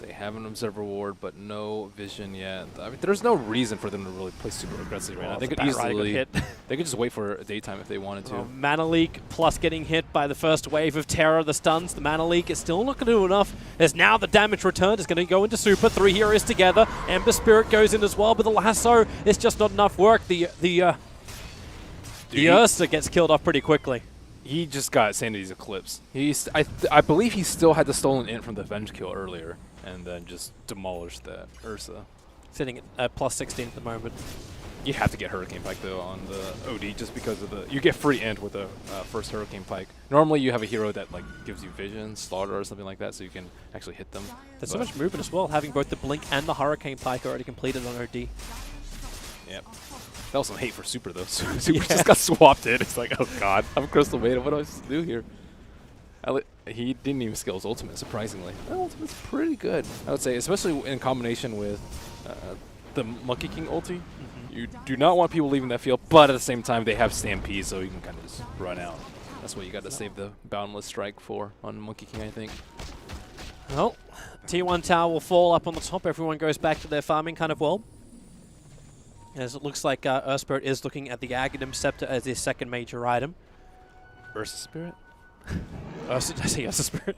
They have an Observer Ward, but no vision yet. I mean, there's no reason for them to really play super aggressively right now. They could easily hit. they could just wait for a daytime if they wanted to. Mana Leak plus getting hit by the first wave of terror, the stuns. The Mana Leak is still not going to do enough. As now the damage returned is going to go into super. 3 heroes together. Ember Spirit goes in as well, but the lasso is just not enough work. The Ursa gets killed off pretty quickly. He just got Sanity's Eclipse. I believe he still had the stolen int from the Venge kill earlier, and then just demolished that Ursa. Sitting at plus 16 at the moment. You have to get Hurricane Pike though on the OD just because of you get free int with the first Hurricane Pike. Normally you have a hero that like gives you vision, slaughter, or something like that, so you can actually hit them. There's so much movement as well, having both the Blink and the Hurricane Pike already completed on OD. Yep. That was some hate for Super though. Super just got swapped in. It's like, oh god, I'm Crystal Beta. What do I supposed to do here? He didn't even skill his ultimate, surprisingly. That ultimate's pretty good, I would say, especially in combination with the Monkey King ulti. You do not want people leaving that field, but at the same time, they have Stampede, so you can kind of just run out. That's what you got to save the Boundless Strike for on Monkey King, I think. Well, T1 Tower will fall up on the top. Everyone goes back to their farming kind of world. As it looks like Earthspirit is looking at the Aghanim Scepter as his second major item. Ursa Spirit? Did I say Ursa Spirit?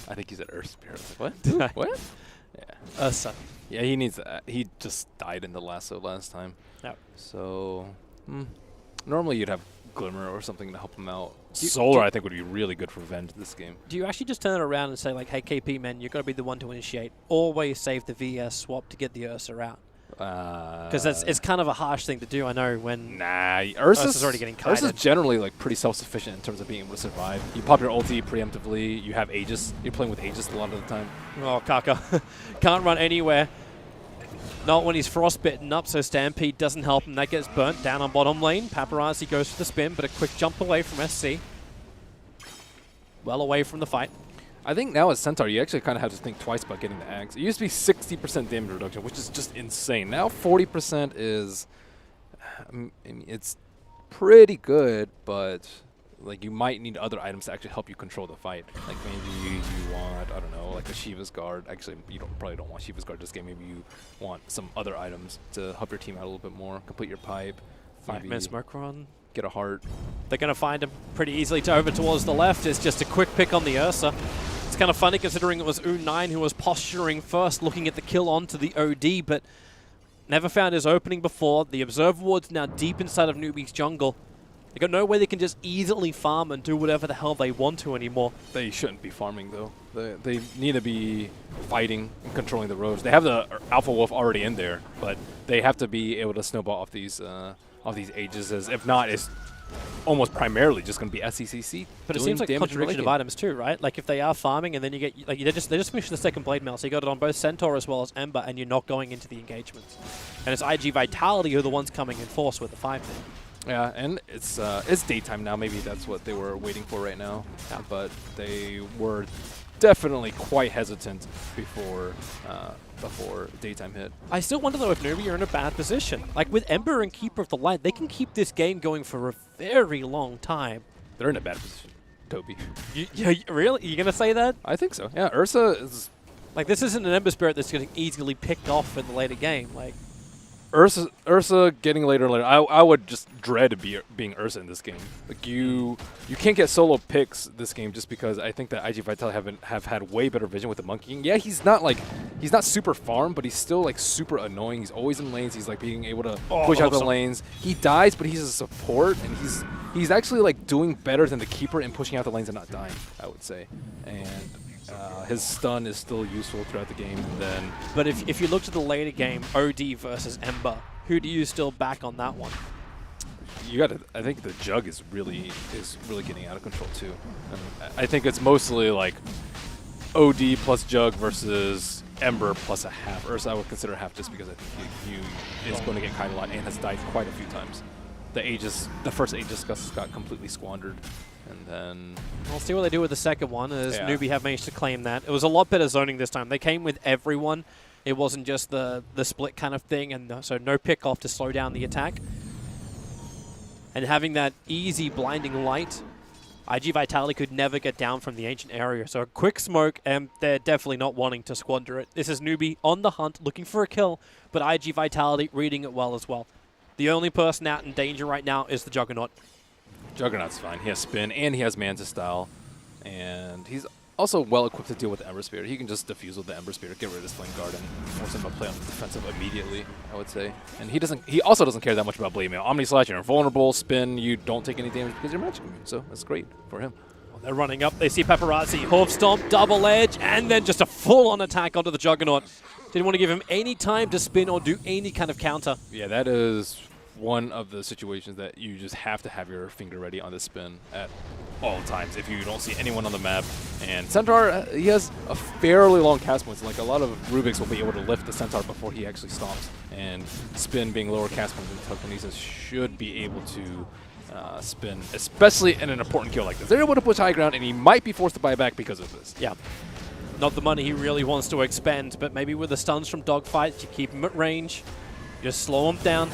I think he said Earth Spirit. What? Did I? What? Yeah. Ursa. Yeah, he needs that. He just died in the lasso last time. Yep. So, normally you'd have Glimmer or something to help him out. Solar, I think, would be really good for Venge this game. Do you actually just turn it around and say, like, hey, KP, man, you've got to be the one to initiate. Always save the VS swap to get the Ursa out. Because it's kind of a harsh thing to do, I know, when Ursa's already getting kited. Ursa's generally like pretty self-sufficient in terms of being able to survive. You pop your ulti preemptively, you have Aegis. You're playing with Aegis a lot of the time. Oh, Kaka. Can't run anywhere. Not when he's frostbitten up, so Stampede doesn't help him. That gets burnt down on bottom lane. Paparazzi goes for the spin, but a quick jump away from SC. Well away from the fight. I think now as Centaur, you actually kind of have to think twice about getting the Axe. It used to be 60% damage reduction, which is just insane. Now 40% is, I mean, it's pretty good, but like you might need other items to actually help you control the fight. Like maybe you want, I don't know, like a Shiva's Guard. Actually, you probably don't want Shiva's Guard this game. Maybe you want some other items to help your team out a little bit more. Complete your pipe. 5-minute smoke run. Get a heart. They're going to find him pretty easily over towards the left. It's just a quick pick on the Ursa. It's kind of funny considering it was U9 who was posturing first, looking at the kill onto the OD, but never found his opening before. The Observer Ward's now deep inside of Newbee's jungle. They got no way they can just easily farm and do whatever the hell they want to anymore. They shouldn't be farming though. They need to be fighting and controlling the roads. They have the Alpha Wolf already in there, but they have to be able to snowball off these Aegises. If not, it's almost primarily just going to be SCCC. But it seems like contradiction of items too, right? Like if they are farming and then you get, like they just finished the second blade mail, so you got it on both Centaur as well as Ember, and you're not going into the engagements. And it's IG Vitality who are the ones coming in force with the 5-man. Yeah, and it's daytime now. Maybe that's what they were waiting for right now. Yeah. But they were definitely quite hesitant before daytime hit. I still wonder though if Newbee are in a bad position. Like with Ember and Keeper of the Light, they can keep this game going for a very long time. They're in a bad position, Toby. Really? You gonna say that? I think so. Yeah, Ursa is like this isn't an Ember Spirit that's getting easily picked off in the later game. Like Ursa getting later and later. I would just dread being Ursa in this game. Like you can't get solo picks this game just because I think that IG Vitality have had way better vision with the Monkey King. Yeah, he's not super farm, but he's still like super annoying. He's always in lanes. He's like being able to push out the lanes. He dies, but he's a support, and he's actually like doing better than the Keeper in pushing out the lanes and not dying, I would say. And his stun is still useful throughout the game. And then, but if you look to the later game, OD versus Ember, who do you still back on that one? You got to. I think the Jug is really getting out of control too. And I think it's mostly like OD plus Jug versus Ember plus a half. Ursa I would consider a half just because I think he is going to get kited a lot and has died quite a few times. The first Aegis Gust got completely squandered. And then we'll see what they do with the second one, as Newbee have managed to claim that. It was a lot better zoning this time. They came with everyone. It wasn't just the split kind of thing, and so no pick off to slow down the attack. And having that easy blinding light IG Vitality could never get down from the ancient area, so a quick smoke, and they're definitely not wanting to squander it. This is Newbee on the hunt, looking for a kill, but IG Vitality reading it well as well. The only person out in danger right now is the Juggernaut. Juggernaut's fine. He has spin, and he has Manta style, and he's also well equipped to deal with the Ember Spirit. He can just defuse with the Ember Spirit, get rid of his Flame Guard, and force him to play on the defensive immediately, I would say. And he also doesn't care that much about Blade Mail. Omni Slash, you're invulnerable. Spin, you don't take any damage because you're magic immune, so that's great for him. Well, they're running up. They see Paparazzi, Hoof Stomp, double edge, and then just a full-on attack onto the Juggernaut. Didn't want to give him any time to spin or do any kind of counter. Yeah, that is one of the situations that you just have to have your finger ready on the spin at all times if you don't see anyone on the map. And Centaur, he has a fairly long cast points. Like a lot of Rubiks will be able to lift the Centaur before he actually stomps. And spin being lower cast points than telekinesis should be able to spin, especially in an important kill like this. They're able to push high ground, and he might be forced to buy back because of this. Yeah. Not the money he really wants to expend, but maybe with the stuns from Dogfight, you keep him at range, just slow him down.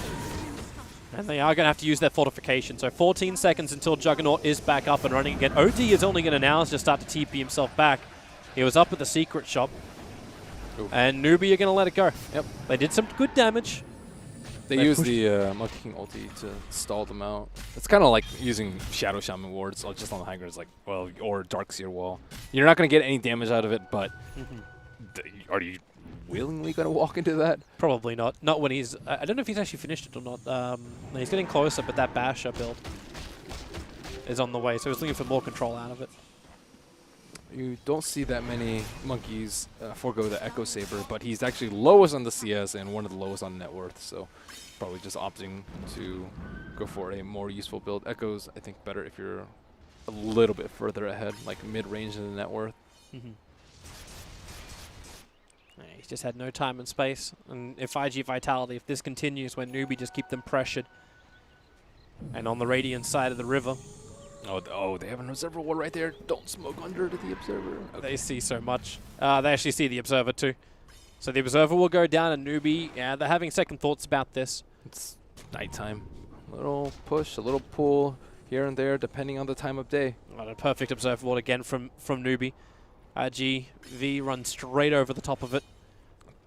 And they are going to have to use their fortification. So 14 seconds until Juggernaut is back up and running again. OD is only going to now just start to TP himself back. He was up at the secret shop. Ooh. And Newbee are going to let it go. Yep. They did some good damage. They used the Monkey King ulti to stall them out. It's kind of like using Shadow Shaman wards just on the high ground. It's like, well, or Darkseer wall. You're not going to get any damage out of it, but are you willingly going to walk into that? Probably not. Not when he's... I don't know if he's actually finished it or not. He's getting closer, but that Basher build is on the way, so he's looking for more control out of it. You don't see that many monkeys forego the Echo Saber, but he's actually lowest on the CS and one of the lowest on net worth, so probably just opting to go for a more useful build. Echo's, I think, better if you're a little bit further ahead, like mid-range in the net worth. He's just had no time and space. And if IG Vitality, if this continues when Newbee just keep them pressured. And on the Radiant side of the river. Oh, they have an Observer wall right there. Don't smoke under to the Observer. Okay. They see so much. They actually see the Observer too. So the Observer will go down and Newbee, yeah, they're having second thoughts about this. It's nighttime. A little push, a little pull here and there, depending on the time of day. Well, a perfect Observer wall again from Newbee. GV runs straight over the top of it.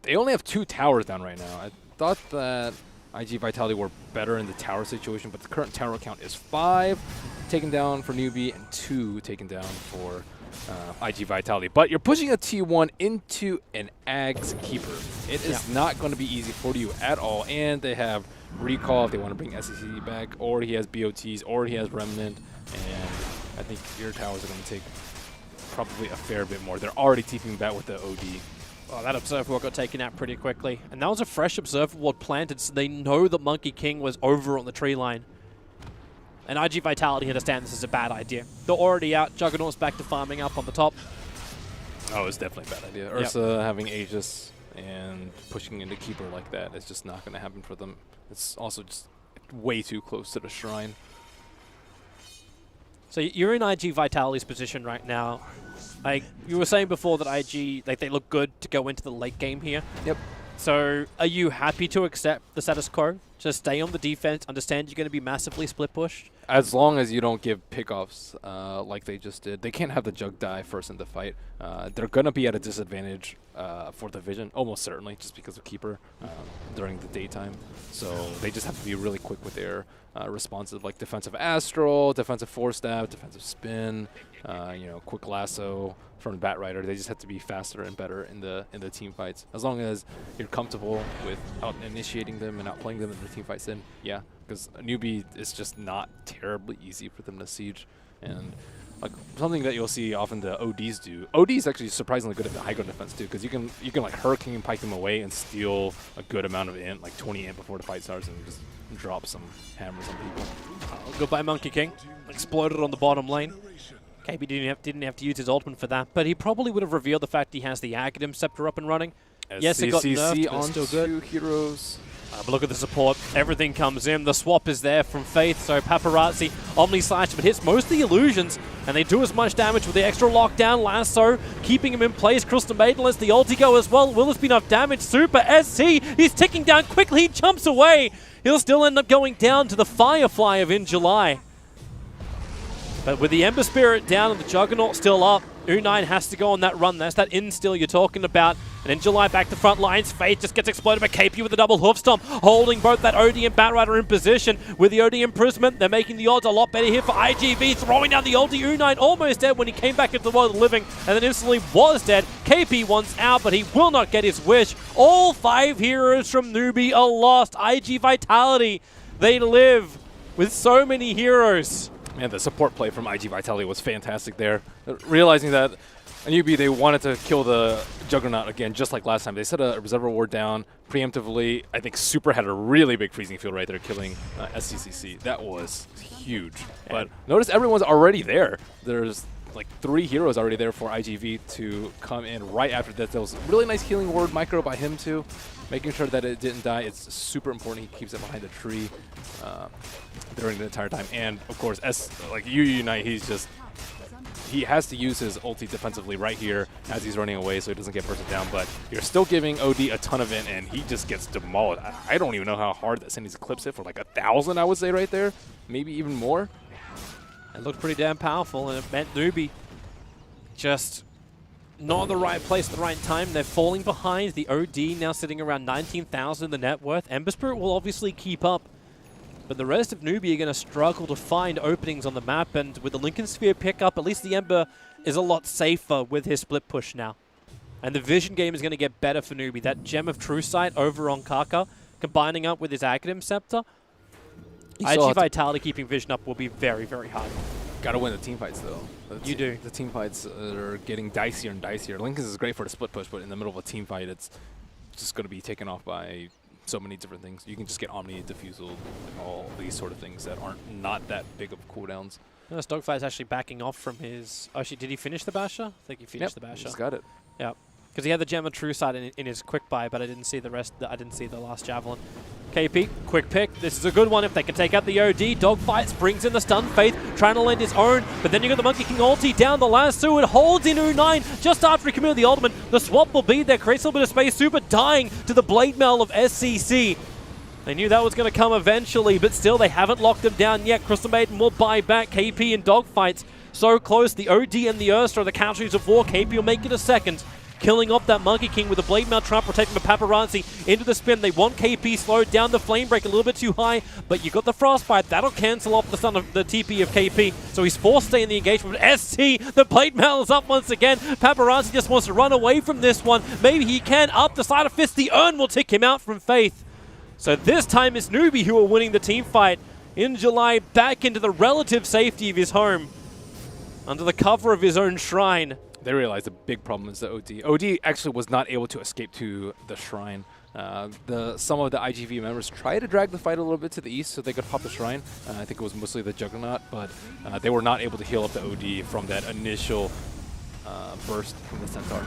They only have 2 towers down right now. I thought that IG Vitality were better in the tower situation, but the current tower count is 5 taken down for Newbee and 2 taken down for IG Vitality. But you're pushing a T1 into an Ags Keeper. It is not going to be easy for you at all, and they have recall if they want to bring SEC back, or he has BOTs, or he has Remnant, and I think your towers are going to take probably a fair bit more. They're already TPing back with the OD. Oh, that Observer Ward got taken out pretty quickly. And that was a fresh Observer Ward planted, so they know that Monkey King was over on the tree line. And IG Vitality understand this is a bad idea. They're already out. Juggernaut's back to farming up on the top. Oh, it's definitely a bad idea. Ursa having Aegis and pushing into Keeper like that is just not going to happen for them. It's also just way too close to the shrine. So you're in IG Vitality's position right now. Like you were saying before that IG, like they look good to go into the late game here. Yep. So are you happy to accept the status quo? Just stay on the defense, understand you're going to be massively split pushed? As long as you don't give pickoffs like they just did. They can't have the Jug die first in the fight. They're going to be at a disadvantage for the vision, almost certainly, just because of Keeper during the daytime. So they just have to be really quick with their responsive, like defensive Astral, defensive Force Stab, defensive Spin, quick Lasso from Bat Rider. They just have to be faster and better in the team fights. As long as you're comfortable with out initiating them and outplaying them in the team fights, then yeah, because Newbee is just not terribly easy for them to siege. And like something that you'll see often the ODs do. OD is actually surprisingly good at the high ground defense too, because you can like Hurricane Pike them away and steal a good amount of int, like 20 int before the fight starts, and just drop some hammers on people. Goodbye Monkey King. Exploded on the bottom lane. KB didn't have to use his ultimate for that, but he probably would have revealed the fact he has the Aghanim Scepter up and running. Yes, it got nerfed, but it's still good. Heroes. But look at the support. Everything comes in. The swap is there from Faith, so Paparazzi, Omni Slash, but hits most of the illusions, and they do as much damage with the extra lockdown. Lasso keeping him in place. Crystal Maiden lets the ulti go as well. Will this be enough damage? Super SC, he's ticking down quickly. He jumps away. He'll still end up going down to the Firefly of In July. But with the Ember Spirit down and the Juggernaut still up, U9 has to go on that run. That's that instill you're talking about. And in July, back to front lines. Faith just gets exploded by KP with a double hoof stomp, holding both that OD and Batrider in position. With the OD imprisonment, they're making the odds a lot better here for IGV, throwing down the ulti. U9 almost dead when he came back into the world of the living, and then instantly was dead. KP wants out, but he will not get his wish. All 5 heroes from Newbee are lost. IG Vitality, they live with so many heroes. Man, the support play from IG Vitality was fantastic there. Realizing that Newbee, they wanted to kill the Juggernaut again, just like last time. They set a reserve ward down preemptively. I think Super had a really big freezing field right there, killing SCCC. That was huge. But notice everyone's already there. There's like 3 heroes already there for IGV to come in right after that. There was a really nice healing ward micro by him too, making sure that it didn't die. It's super important. He keeps it behind the tree during the entire time. And of course, like U9, he has to use his ulti defensively right here as he's running away so he doesn't get bursted down. But you're still giving OD a ton of it, and he just gets demolished. I don't even know how hard that Cindy's Eclipse hit for, like 1,000, I would say, right there. Maybe even more. It looked pretty damn powerful, and it meant Newbee just not in the right place at the right time. They're falling behind. The OD now sitting around 19,000 in the net worth. Ember Spirit will obviously keep up, but the rest of Newbee are going to struggle to find openings on the map, and with the Lincoln Sphere pickup, at least the Ember is a lot safer with his split push now. And the vision game is going to get better for Newbee. That Gem of True Sight over on Kaka, combining up with his Academ Scepter, IG Vitality keeping vision up will be very, very hard. Gotta win the team fights, though. You do. The team fights are getting dicier and dicier. Lincoln's is great for the split push, but in the middle of a team fight, it's just going to be taken off by so many different things. You can just get Omni, Diffusal, and all these sort of things that aren't not that big of cooldowns. This Dogfight's actually backing off from his... Actually, did he finish the Basher? I think he finished the Basher. He's got it. Yeah. Because he had the Gem of True Sight in his quick buy, but I didn't see the rest. I didn't see the last Javelin. KP, quick pick. This is a good one if they can take out the OD. Dogfights brings in the stun. Faith trying to lend his own, but then you got the Monkey King ulti down the lasso. It holds in U9 just after he committed the ultimate. The swap will be there. Creates a little bit of space. Super dying to the Blade Mail of SCC. They knew that was going to come eventually, but still they haven't locked him down yet. Crystal Maiden will buy back. KP and Dogfights so close. The OD and the Urstra are the casualties of war. KP will make it a second, killing off that Monkey King with the Blade Mail Trump, protecting the Paparazzi into the spin. They want KP slowed down, the Flame Break a little bit too high, but you got the Frostbite. That'll cancel off the stun of the TP of KP, so he's forced to stay in the engagement. But ST, the Blade Mail is up once again. Paparazzi just wants to run away from this one. Maybe he can. Up the side of Fist, the Urn will tick him out from Faith. So this time it's Newbee who are winning the team fight in July, back into the relative safety of his home, under the cover of his own shrine. They realized the big problem is the OD. OD actually was not able to escape to the shrine. Some of the IGV members tried to drag the fight a little bit to the east so they could pop the shrine. I think it was mostly the Juggernaut, but they were not able to heal up the OD from that initial burst from the Centaur.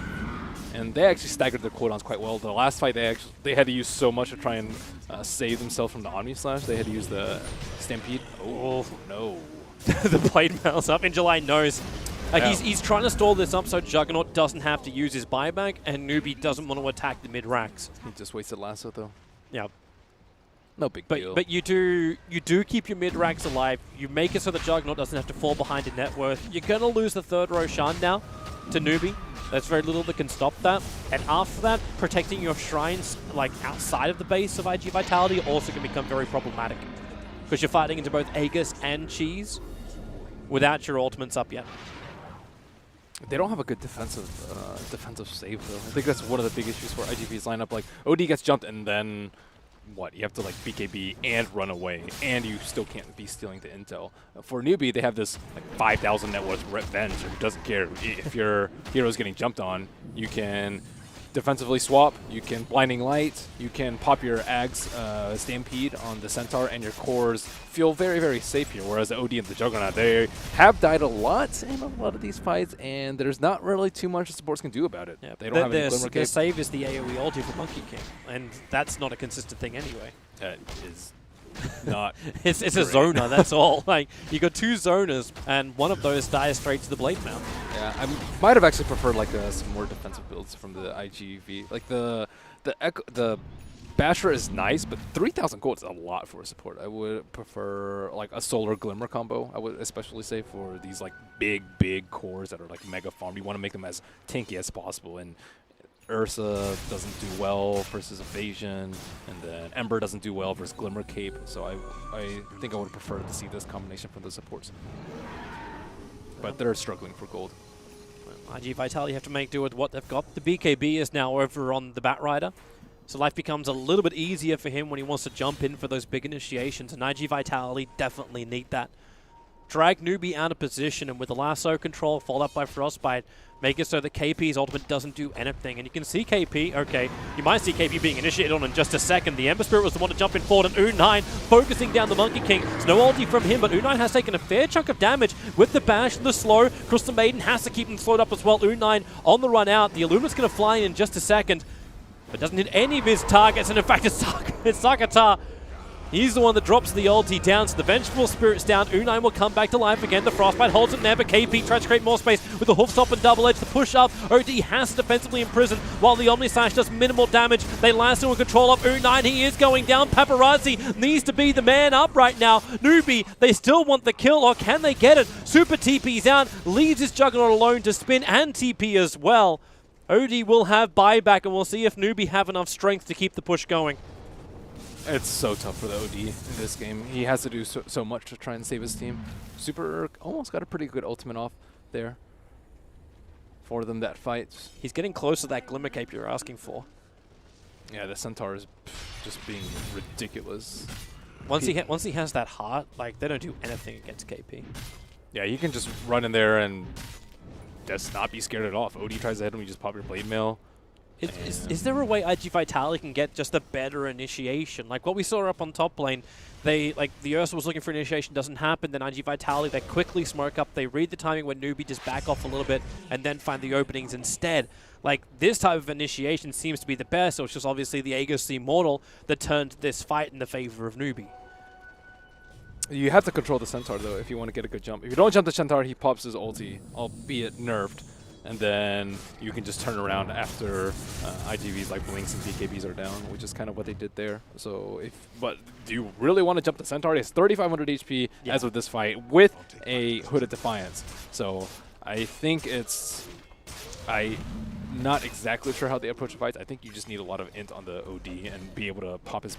And they actually staggered their cooldowns quite well. The last fight, they had to use so much to try and save themselves from the Omni Slash. They had to use the Stampede. Oh, no. The Blade Mail's up. In July knows. He's trying to stall this up so Juggernaut doesn't have to use his buyback, and Newbee doesn't want to attack the mid-racks. He just wasted lasso, though. Yeah. No big deal. But you do keep your mid-racks alive. You make it so the Juggernaut doesn't have to fall behind in net worth. You're going to lose the third Roshan now to Newbee. There's very little that can stop that. And after that, protecting your shrines like outside of the base of IG Vitality also can become very problematic, because you're fighting into both Aegis and Cheese without your ultimates up yet. They don't have a good defensive save, though. I think that's one of the big issues for IGV's lineup. Like, OD gets jumped, and then what? You have to, like, BKB and run away, and you still can't be stealing the intel. For Newbee, they have this, like, 5,000 net worth Revenge, who doesn't care. If your hero's getting jumped on, you can defensively swap, you can Blinding Light, you can pop your Ags Stampede on the Centaur, and your cores feel very, very safe here, whereas the OD and the Juggernaut, they have died a lot in a lot of these fights, and there's not really too much the supports can do about it. Yep. They don't have any Glimmer their Cape. save is the AoE ulti for Monkey King, and that's not a consistent thing anyway. It is not It's a zoner, that's all. Like, you got 2 zoners, and one of those dies straight to the Blade Mail. Yeah, I might have actually preferred like some more defensive builds from the IGV, like the Basher is nice, but 3,000 gold is a lot for a support. I would prefer like a Solar Glimmer combo. I would especially say for these like big cores that are like mega farm. You want to make them as tanky as possible. And Ursa doesn't do well versus Evasion, and then Ember doesn't do well versus Glimmer Cape. So I think I would prefer to see this combination from the supports. But they're struggling for gold. IG Vitality have to make do with what they've got. The BKB is now over on the Batrider, so life becomes a little bit easier for him when he wants to jump in for those big initiations, and IG Vitality definitely need that. Drag Newbee out of position, and with the lasso control followed up by Frostbite, make it so that KP's ultimate doesn't do anything. And you can see KP, okay, you might see KP being initiated on in just a second. The Ember Spirit was the one to jump in forward, and U9 focusing down the Monkey King. There's no ulti from him, but U9 has taken a fair chunk of damage with the bash and the slow. Crystal Maiden has to keep him slowed up as well. U9 on the run out. The Illuminate's going to fly in just a second, but doesn't hit any of his targets, and in fact it's Sakata. He's the one that drops the ulti down, so the Vengeful Spirit's down. U9 will come back to life again. The Frostbite holds him there, but KP tries to create more space with the Hoof Stop and Double Edge. The push up, OD has to defensively imprison while the Omnislash does minimal damage. They lasso in control of U9. He is going down. Paparazzi needs to be the man up right now. Newbee, they still want the kill, or can they get it? Super TP's out, leaves his Juggernaut alone to spin and TP as well. OD will have buyback, and we'll see if Newbee have enough strength to keep the push going. It's so tough for the OD in this game. He has to do so much to try and save his team. Super almost got a pretty good ultimate off there for them that fight. He's getting close to that Glimmer Cape you're asking for. Yeah, the Centaur is just being ridiculous. Once he has that heart, like, they don't do anything against KP. Yeah, you can just run in there and just not be scared at all. If OD tries to hit him, you just pop your Blade Mail. Is there a way IG Vitality can get just a better initiation? Like what we saw up on top lane, the Ursa was looking for initiation, doesn't happen, then IG Vitality, they quickly smoke up, they read the timing when Newbee just back off a little bit and then find the openings instead. Like this type of initiation seems to be the best, so it's just obviously the Aegis Immortal that turned this fight in the favor of Newbee. You have to control the Centaur though if you want to get a good jump. If you don't jump the Centaur, he pops his ulti, albeit nerfed. And then you can just turn around after IGVs like Blinks and BKBs are down, which is kind of what they did there. So, but do you really want to jump the Centaur? It's 3,500 HP as of this fight with a Hooded Defiance. So I think I'm not exactly sure how they approach the fights. I think you just need a lot of int on the OD and be able to pop his,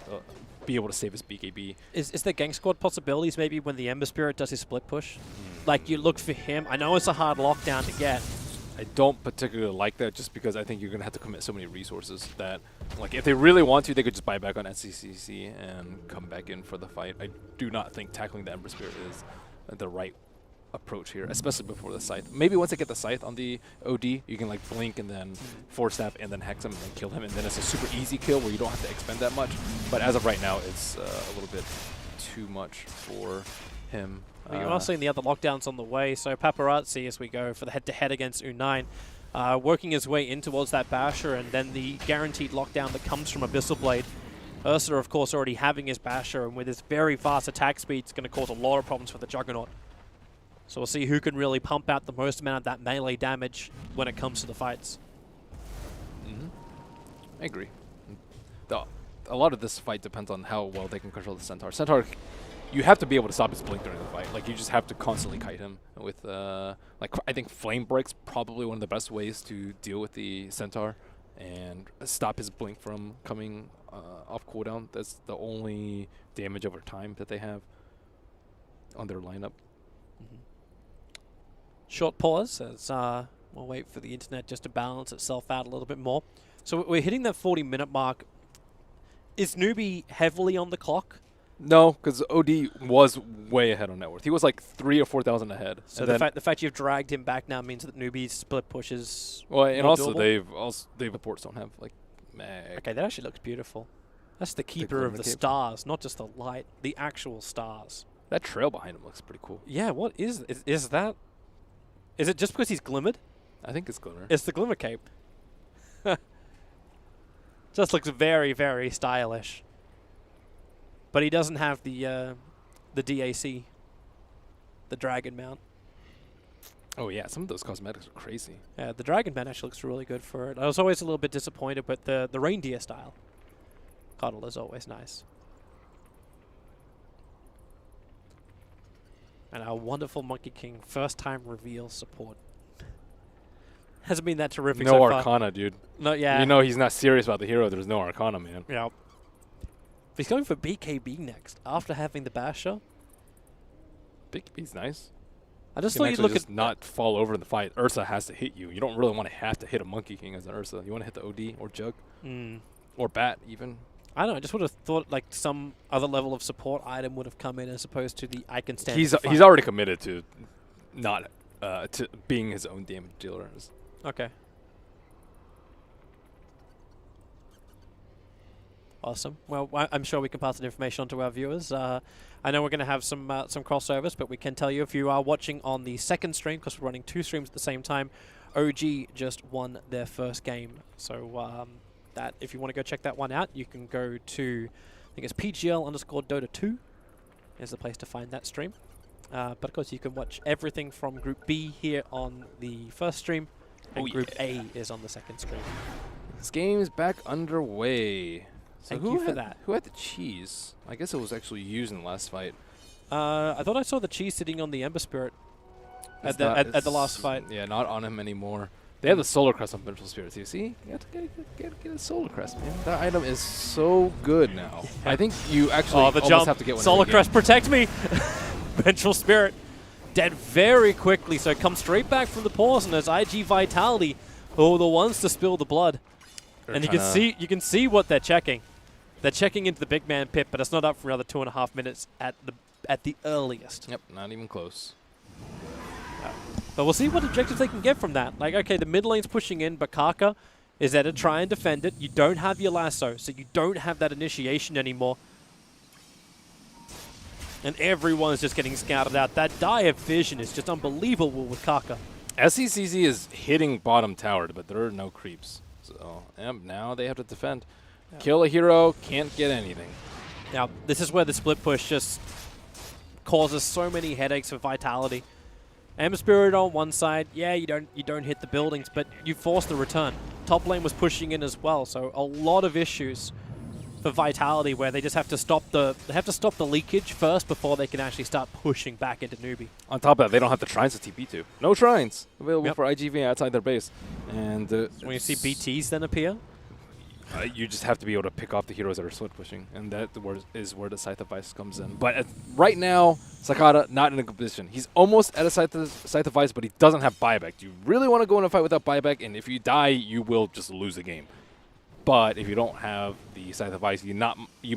be able to save his BKB. Is there Gang Squad possibilities maybe when the Ember Spirit does his split push? Like you look for him. I know it's a hard lockdown to get. I don't particularly like that just because I think you're going to have to commit so many resources that, like, if they really want to, they could just buy back on SCCC and come back in for the fight. I do not think tackling the Ember Spirit is the right approach here, especially before the Scythe. Maybe once they get the Scythe on the OD, you can, like, blink and then Force Staff and then Hex him and then kill him, and then it's a super easy kill where you don't have to expend that much. But as of right now, it's a little bit too much for him. You are seeing the other lockdowns on the way, so Paparazzi as we go for the head-to-head against U9, working his way in towards that Basher, and then the guaranteed lockdown that comes from Abyssal Blade. Ursa, of course, already having his Basher, and with his very fast attack speed, it's going to cause a lot of problems for the Juggernaut. So we'll see who can really pump out the most amount of that melee damage when it comes to the fights. I agree. A lot of this fight depends on how well they can control the Centaur. Centaur, you have to be able to stop his blink during the fight. Like, you just have to constantly kite him with, like, I think Flame Break's probably one of the best ways to deal with the Centaur and stop his blink from coming off cooldown. That's the only damage over time that they have on their lineup. Short pause as we'll wait for the internet just to balance itself out a little bit more. So we're hitting that 40-minute mark. Is Newbee heavily on the clock? No, because OD was way ahead on net worth. He was like 3,000 or 4,000 ahead. So the fact you've dragged him back now means that Newbee's split push is well, and also doable? they've reports don't have like mag. Okay, that actually looks beautiful. That's the keeper of the stars, not just the light, the actual stars. That trail behind him looks pretty cool. Yeah, what is that? Is it just because he's glimmered? I think it's Glimmer. It's the Glimmer Cape. Just looks very, very stylish. But he doesn't have the DAC, the Dragon Mount. Oh yeah, some of those cosmetics are crazy. Yeah, the Dragon Mount actually looks really good for it. I was always a little bit disappointed with the reindeer style. Cuddle is always nice. And our wonderful Monkey King first time reveal support. Hasn't been that terrific No so far. Arcana, dude. No, yeah. You know he's not serious about the hero. There's no Arcana, man. Yeah. He's going for BKB next after having the Basher. BKB's nice. I just You thought can you'd actually look just at not fall over in the fight. Ursa has to hit you. You don't really want to have to hit a Monkey King as an Ursa. You want to hit the OD or Jug or Bat even. I don't know. I just would have thought like some other level of support item would have come in as opposed to the I can stand. He's and fight. he's already committed to not to being his own damage dealer. Okay. Awesome. Well, I'm sure we can pass that information on to our viewers. I know we're going to have some crossovers, but we can tell you if you are watching on the second stream, because we're running 2 streams at the same time, OG just won their first game. So that if you want to go check that one out, you can go to, I think it's PGL_Dota 2 is the place to find that stream. But of course, you can watch everything from Group B here on the first stream, and Group A is on the second stream. This game is back underway. So Thank you for that. Who had the cheese? I guess it was actually used in the last fight. I thought I saw the cheese sitting on the Ember Spirit at It's the last fight. Yeah, not on him anymore. They have the Solar Crest on Vengeful Spirit too. See? You have to get a Solar Crest, man. That item is so good now. I think you actually Oh, the almost jump. have to get one. Solar every Crest, game. protect me! Vengeful Spirit dead very quickly, so come straight back from the pause, and there's IG Vitality, who are the ones to spill the blood. They're And you tryna- can see what they're checking. They're checking into the big man pit, but it's not up for another 2.5 minutes at the earliest. Yep, not even close. But we'll see what objectives they can get from that. Like, okay, the mid lane's pushing in, but Kaka is there to try and defend it. You don't have your lasso, so you don't have that initiation anymore. And everyone's just getting scouted out. That Dire of Vision is just unbelievable with Kaka. SCCZ is hitting bottom tower, but there are no creeps. So now they have to defend. Yeah. Kill a hero, can't get anything. Now, this is where the split push just causes so many headaches for Vitality. Ember Spirit on one side, yeah, you don't hit the buildings, but you force the return. Top lane was pushing in as well, so a lot of issues for Vitality where they just have to stop the leakage first before they can actually start pushing back into Newbee. On top of that, they don't have the shrines to TP to. No shrines available Yep. for IGV outside their base. And When you see BTs then appear, you just have to be able to pick off the heroes that are split pushing, and that is where the Scythe of Vice comes in. But right now, Sakata not in a good position. He's almost at a Scythe of Vice, but he doesn't have buyback. Do you really want to go in a fight without buyback? And if you die, you will just lose the game. But if you don't have the Scythe of Vice, you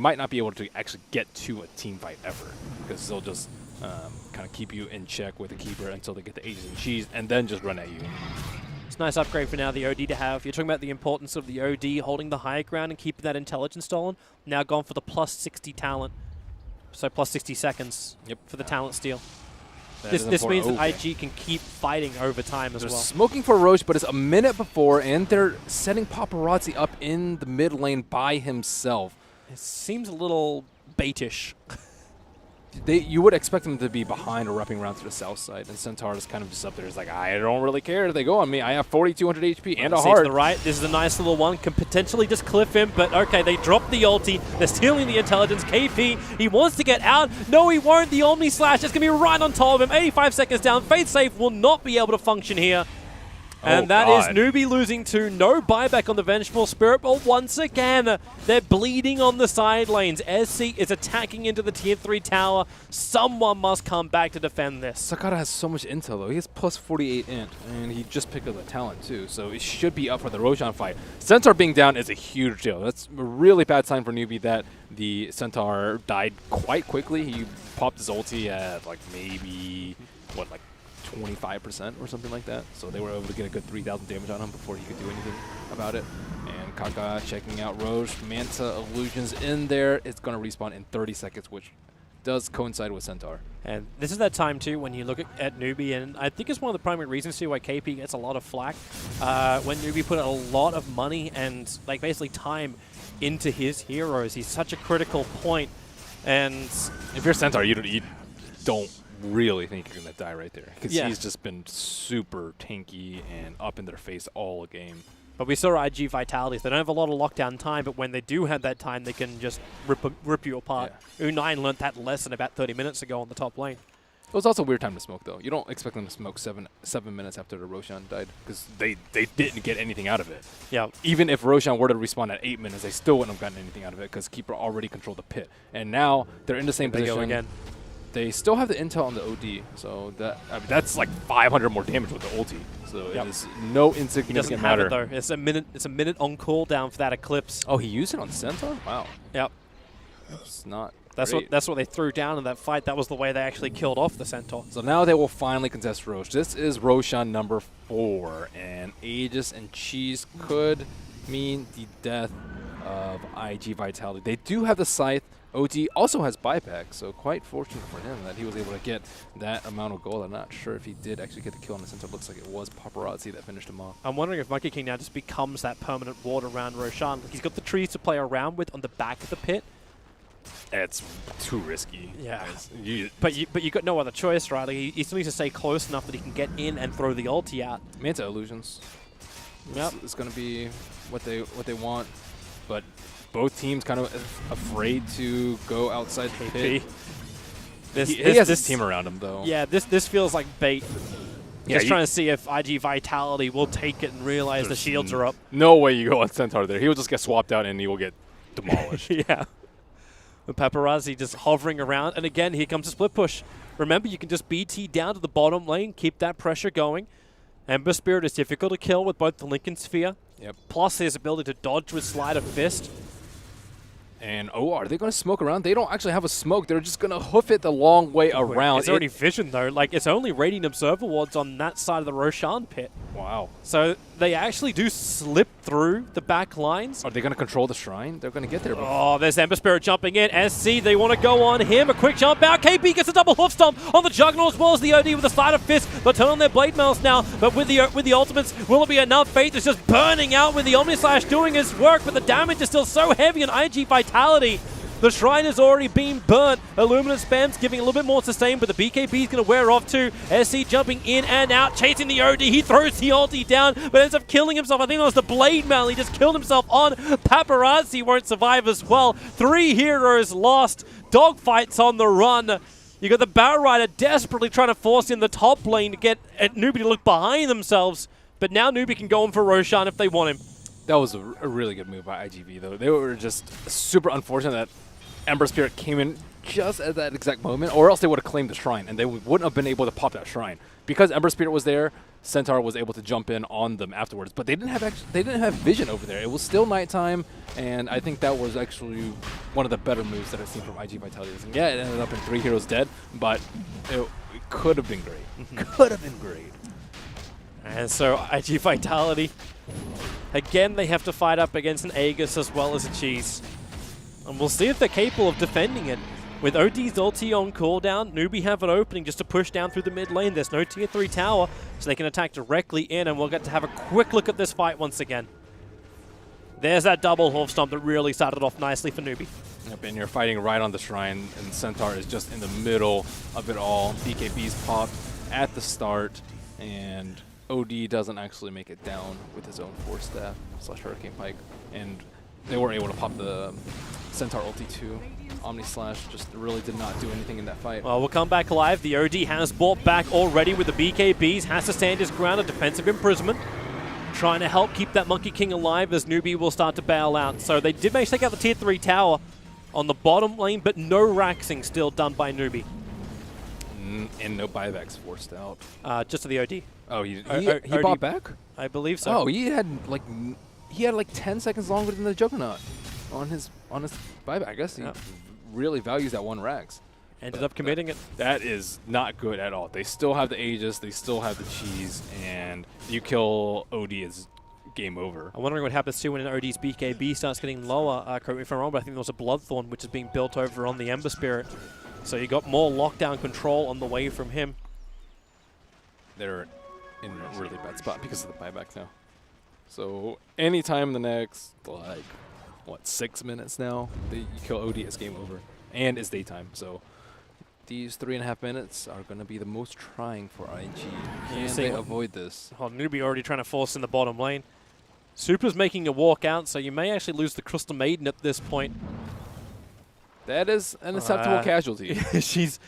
might not be able to actually get to a team fight ever, because they'll just kind of keep you in check with the keeper until they get the ages and cheese, and then just run at you. it's a nice upgrade for now, the OD to have. You're talking about the importance of the OD holding the high ground and keeping that intelligence stolen. Now gone for the plus 60 talent. So plus 60 seconds for the talent steal. This means that IG can keep fighting over time as They're well. smoking for Roche, but it's a minute before, and they're setting Paparazzi up in the mid lane by himself. It seems a little baitish. You would expect them to be behind or wrapping around to the south side, and Centaur is kind of just up there. It's like, I don't really care if they go on me. I have 4,200 HP and a See to heart. the right, this is a nice little one. Can potentially just cliff him, but okay, they drop the ulti. They're stealing the intelligence. KP, he wants to get out. No, he won't. The Omni Slash is going to be right on top of him. 85 seconds down. Faith Safe will not be able to function here. And that is Newbee losing to no buyback on the Vengeful Spirit, but once again, they're bleeding on the side lanes. SC is attacking into the tier 3 tower. Someone must come back to defend this. Sakata has so much intel, though. He has plus 48 int, and he just picked up the talent, too, so it should be up for the Roshan fight. Centaur being down is a huge deal. That's a really bad sign for Newbee that the Centaur died quite quickly. He popped his ulti at, like, maybe, 25% or something like that. So they were able to get a good 3,000 damage on him before he could do anything about it. And Kaka checking out Roche. Manta Illusions in there. It's going to respawn in 30 seconds, which does coincide with Centaur. And this is that time, too, when you look at Newbee, and I think it's one of the primary reasons, too, why KP gets a lot of flack. When Newbee put a lot of money and, like, basically time into his heroes. He's such a critical point. And if you're Centaur, you don't really think you're going to die right there, because Yeah. he's just been super tanky and up in their face all game. But we saw IG Vitalities. They don't have a lot of lockdown time, but when they do have that time, they can just rip you apart. U9 learnt that lesson about 30 minutes ago on the top lane. It was also a weird time to smoke, though. You don't expect them to smoke seven minutes after the Roshan died, because they didn't get anything out of it. Yeah. Even if Roshan were to respawn at 8 minutes, they still wouldn't have gotten anything out of it, because Keeper already controlled the pit. And now they're in the same They position. go again. They still have the intel on the OD, so that's like 500 more damage with the ulti. So it is no He doesn't insignificant have matter. it, though. It's a minute on cooldown for that Eclipse. Oh, he used it on Centaur? Wow. Yep. It's not That's great. what they threw down in that fight. That was the way they actually killed off the Centaur. So now they will finally contest Roche. This is Roshan number 4, and Aegis and Cheese could mean the death of IG Vitality. They do have the Scythe. OD also has buyback, so quite fortunate for him that he was able to get that amount of gold. I'm not sure if he did actually get the kill on the Centaur. Looks like it was Paparazzi that finished him off. I'm wondering if Monkey King now just becomes that permanent ward around Roshan. He's got the trees to play around with on the back of the pit. It's too risky. Yeah. You But you got no other choice, right? Like, he still needs to stay close enough that he can get in and throw the ulti out. Manta Illusions. Yep. It's going to be what they want, but both teams kind of afraid to go outside the pit. He has his team around him, though. Yeah, this feels like bait. Yeah, Just trying to see if IG Vitality will take it and realize the There's shields are up. No way you go on Centaur there. He will just get swapped out and he will get demolished. Yeah. The Paparazzi just hovering around. And again, here comes a split push. Remember, you can just BT down to the bottom lane, keep that pressure going. Ember Spirit is difficult to kill with both the Lincoln Sphere. Yep. Plus his ability to dodge with Slide of Fist. And are they going to smoke around? They don't actually have a smoke. They're just going to hoof it the long way around. It's already vision, though. Like, it's only Radiant Observer wards on that side of the Roshan pit. Wow. So they actually do slip through the back lines. Are they going to control the shrine? They're going to get there. Oh, there's Ember Spirit jumping in. SC, they want to go on him. A quick jump out. KP gets a double hoof stomp on the Juggernaut as well as the OD with a Slide of Fist. They'll turn on their Blade Mails now, but with the ultimates, will it be enough? Faith is just burning out with the Omni Slash doing his work, but the damage is still so heavy on IG Vitality. The Shrine has already been burnt. Illuminate spams giving a little bit more sustain, but the BKB is going to wear off too. SC jumping in and out, chasing the OD. He throws the ulti down, but ends up killing himself. I think that was the Blade Mail. He just killed himself on. Paparazzi won't survive as well. 3 heroes lost. Dogfights on the run. You got the Battle Rider desperately trying to force in the top lane to get Newbee to look behind themselves. But now Newbee can go in for Roshan if they want him. That was a really good move by IGV, though. They were just super unfortunate that Ember Spirit came in just at that exact moment, or else they would have claimed the Shrine, and they wouldn't have been able to pop that Shrine. Because Ember Spirit was there, Centaur was able to jump in on them afterwards, but they didn't have vision over there. It was still nighttime, and I think that was actually one of the better moves that I've seen from IG Vitality. And yeah, it ended up in 3 heroes dead, but it could have been great. Could have been great. And so IG Vitality, again, they have to fight up against an Aegis as well as a Cheese. And we'll see if they're capable of defending it. With OD's ulti on cooldown, Newbee have an opening just to push down through the mid lane. There's no tier 3 tower, so they can attack directly in, and we'll get to have a quick look at this fight once again. There's that double hoof stomp that really started off nicely for Newbee. Yep, and you're fighting right on the Shrine, and Centaur is just in the middle of it all. BKB's popped at the start, and OD doesn't actually make it down with his own Force Staff / Hurricane Pike, and they were able to pop the Centaur ulti too. Omni Slash just really did not do anything in that fight. Well, we'll come back alive. The OD has bought back already with the BKBs, has to stand his ground, a defensive imprisonment, trying to help keep that Monkey King alive as Newbee will start to bail out. So they did manage to take out the tier 3 tower on the bottom lane, but no raxing still done by Newbee. And no buybacks forced out. Just to the OD. Oh, he OD bought back? I believe so. Oh, he had like 10 seconds longer than the Juggernaut on his buyback. I guess he really values that 1 Rax. Ended up committing it. That is not good at all. They still have the Aegis, they still have the Cheese, and you kill OD, is game over. I'm wondering what happens too when an OD's BKB starts getting lower. Correct me if I'm wrong, but I think there was a Bloodthorn which is being built over on the Ember Spirit. So you got more lockdown control on the way from him. They're in a really bad spot because of the buyback now. So anytime in the next, like, what, 6 minutes now, you kill OD, it's game over. And it's daytime, so these 3.5 minutes are going to be the most trying for IG. Can they avoid this? Oh, Newbee already trying to force in the bottom lane. Super's making a walk out, so you may actually lose the Crystal Maiden at this point. That is an acceptable casualty. she's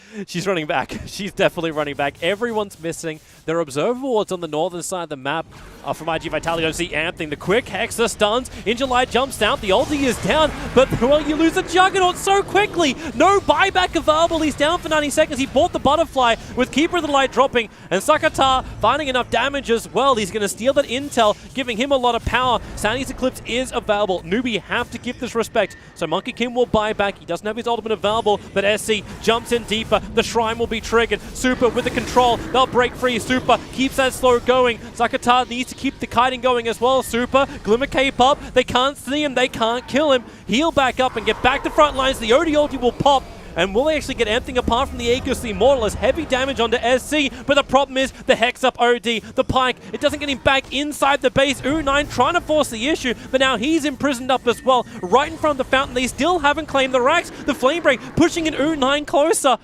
running back. She's definitely running back. Everyone's missing. There are observer wards on the northern side of the map from IG Vitality. Don't see Anthing. The quick Hexa stuns. Injulight jumps out. The ulti is down. But, well, you lose the Juggernaut so quickly. No buyback available. He's down for 90 seconds. He bought the Butterfly with Keeper of the Light dropping. And Sakata finding enough damage as well. He's going to steal that intel, giving him a lot of power. Sandy's Eclipse is available. Newbee have to give this respect. So Monkey King will buy back. He doesn't have his ultimate available, but SC jumps in deeper. The Shrine will be triggered. Super with the control. They'll break free. Super keeps that slow going. Sakata needs to keep the kiting going as well. Super, Glimmer Cape up. They can't see him. They can't kill him. Heal back up and get back to front lines. The OD ulti will pop. And will they actually get anything apart from the Aegis? The Immortal has heavy damage onto SC, but the problem is the Hex up OD. The Pike, it doesn't get him back inside the base. U9 trying to force the issue, but now he's imprisoned up as well. Right in front of the fountain, they still haven't claimed the racks. The Flame Break pushing in U9 closer.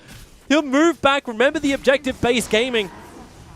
He'll move back. Remember the objective, base gaming.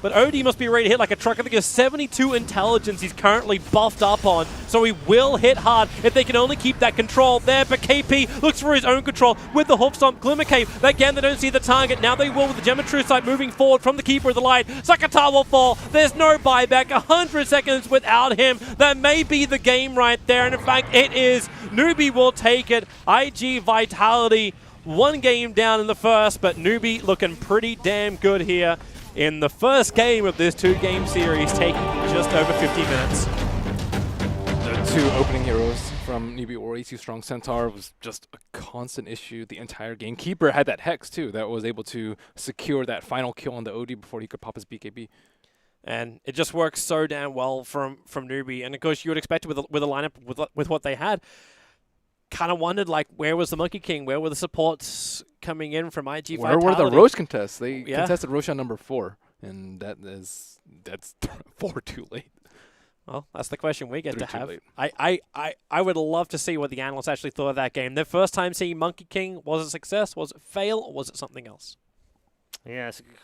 But OD must be ready to hit like a truck. I think it's 72 intelligence he's currently buffed up on. So he will hit hard if they can only keep that control there. But KP looks for his own control with the Hoof Stomp. Glimmer Cape, again, they don't see the target. Now they will with the Gem of True Sight moving forward from the Keeper of the Light. Sakata will fall. There's no buyback. 100 seconds without him. That may be the game right there. And in fact, it is. Newbee will take it. IG Vitality, one game down in the first, but Newbee looking pretty damn good here in the first game of this two-game series, taking just over 50 minutes. The two opening heroes from Newbee or AC Strong Centaur was just a constant issue the entire game. Keeper had that Hex, too, that was able to secure that final kill on the OD before he could pop his BKB. And it just works so damn well from Newbee. And, of course, you would expect it with a lineup with what they had. Kind of wondered, like, where was the Monkey King? Where were the supports coming in from IG Where Vitality? were the Roche contests? They contested Roche on number 4, and that's 4 too late. Well, that's the question we get to have. Late. I would love to see what the analysts actually thought of that game. Their first time seeing Monkey King, was it success? Was it fail? Or was it something else? Yeah, it's a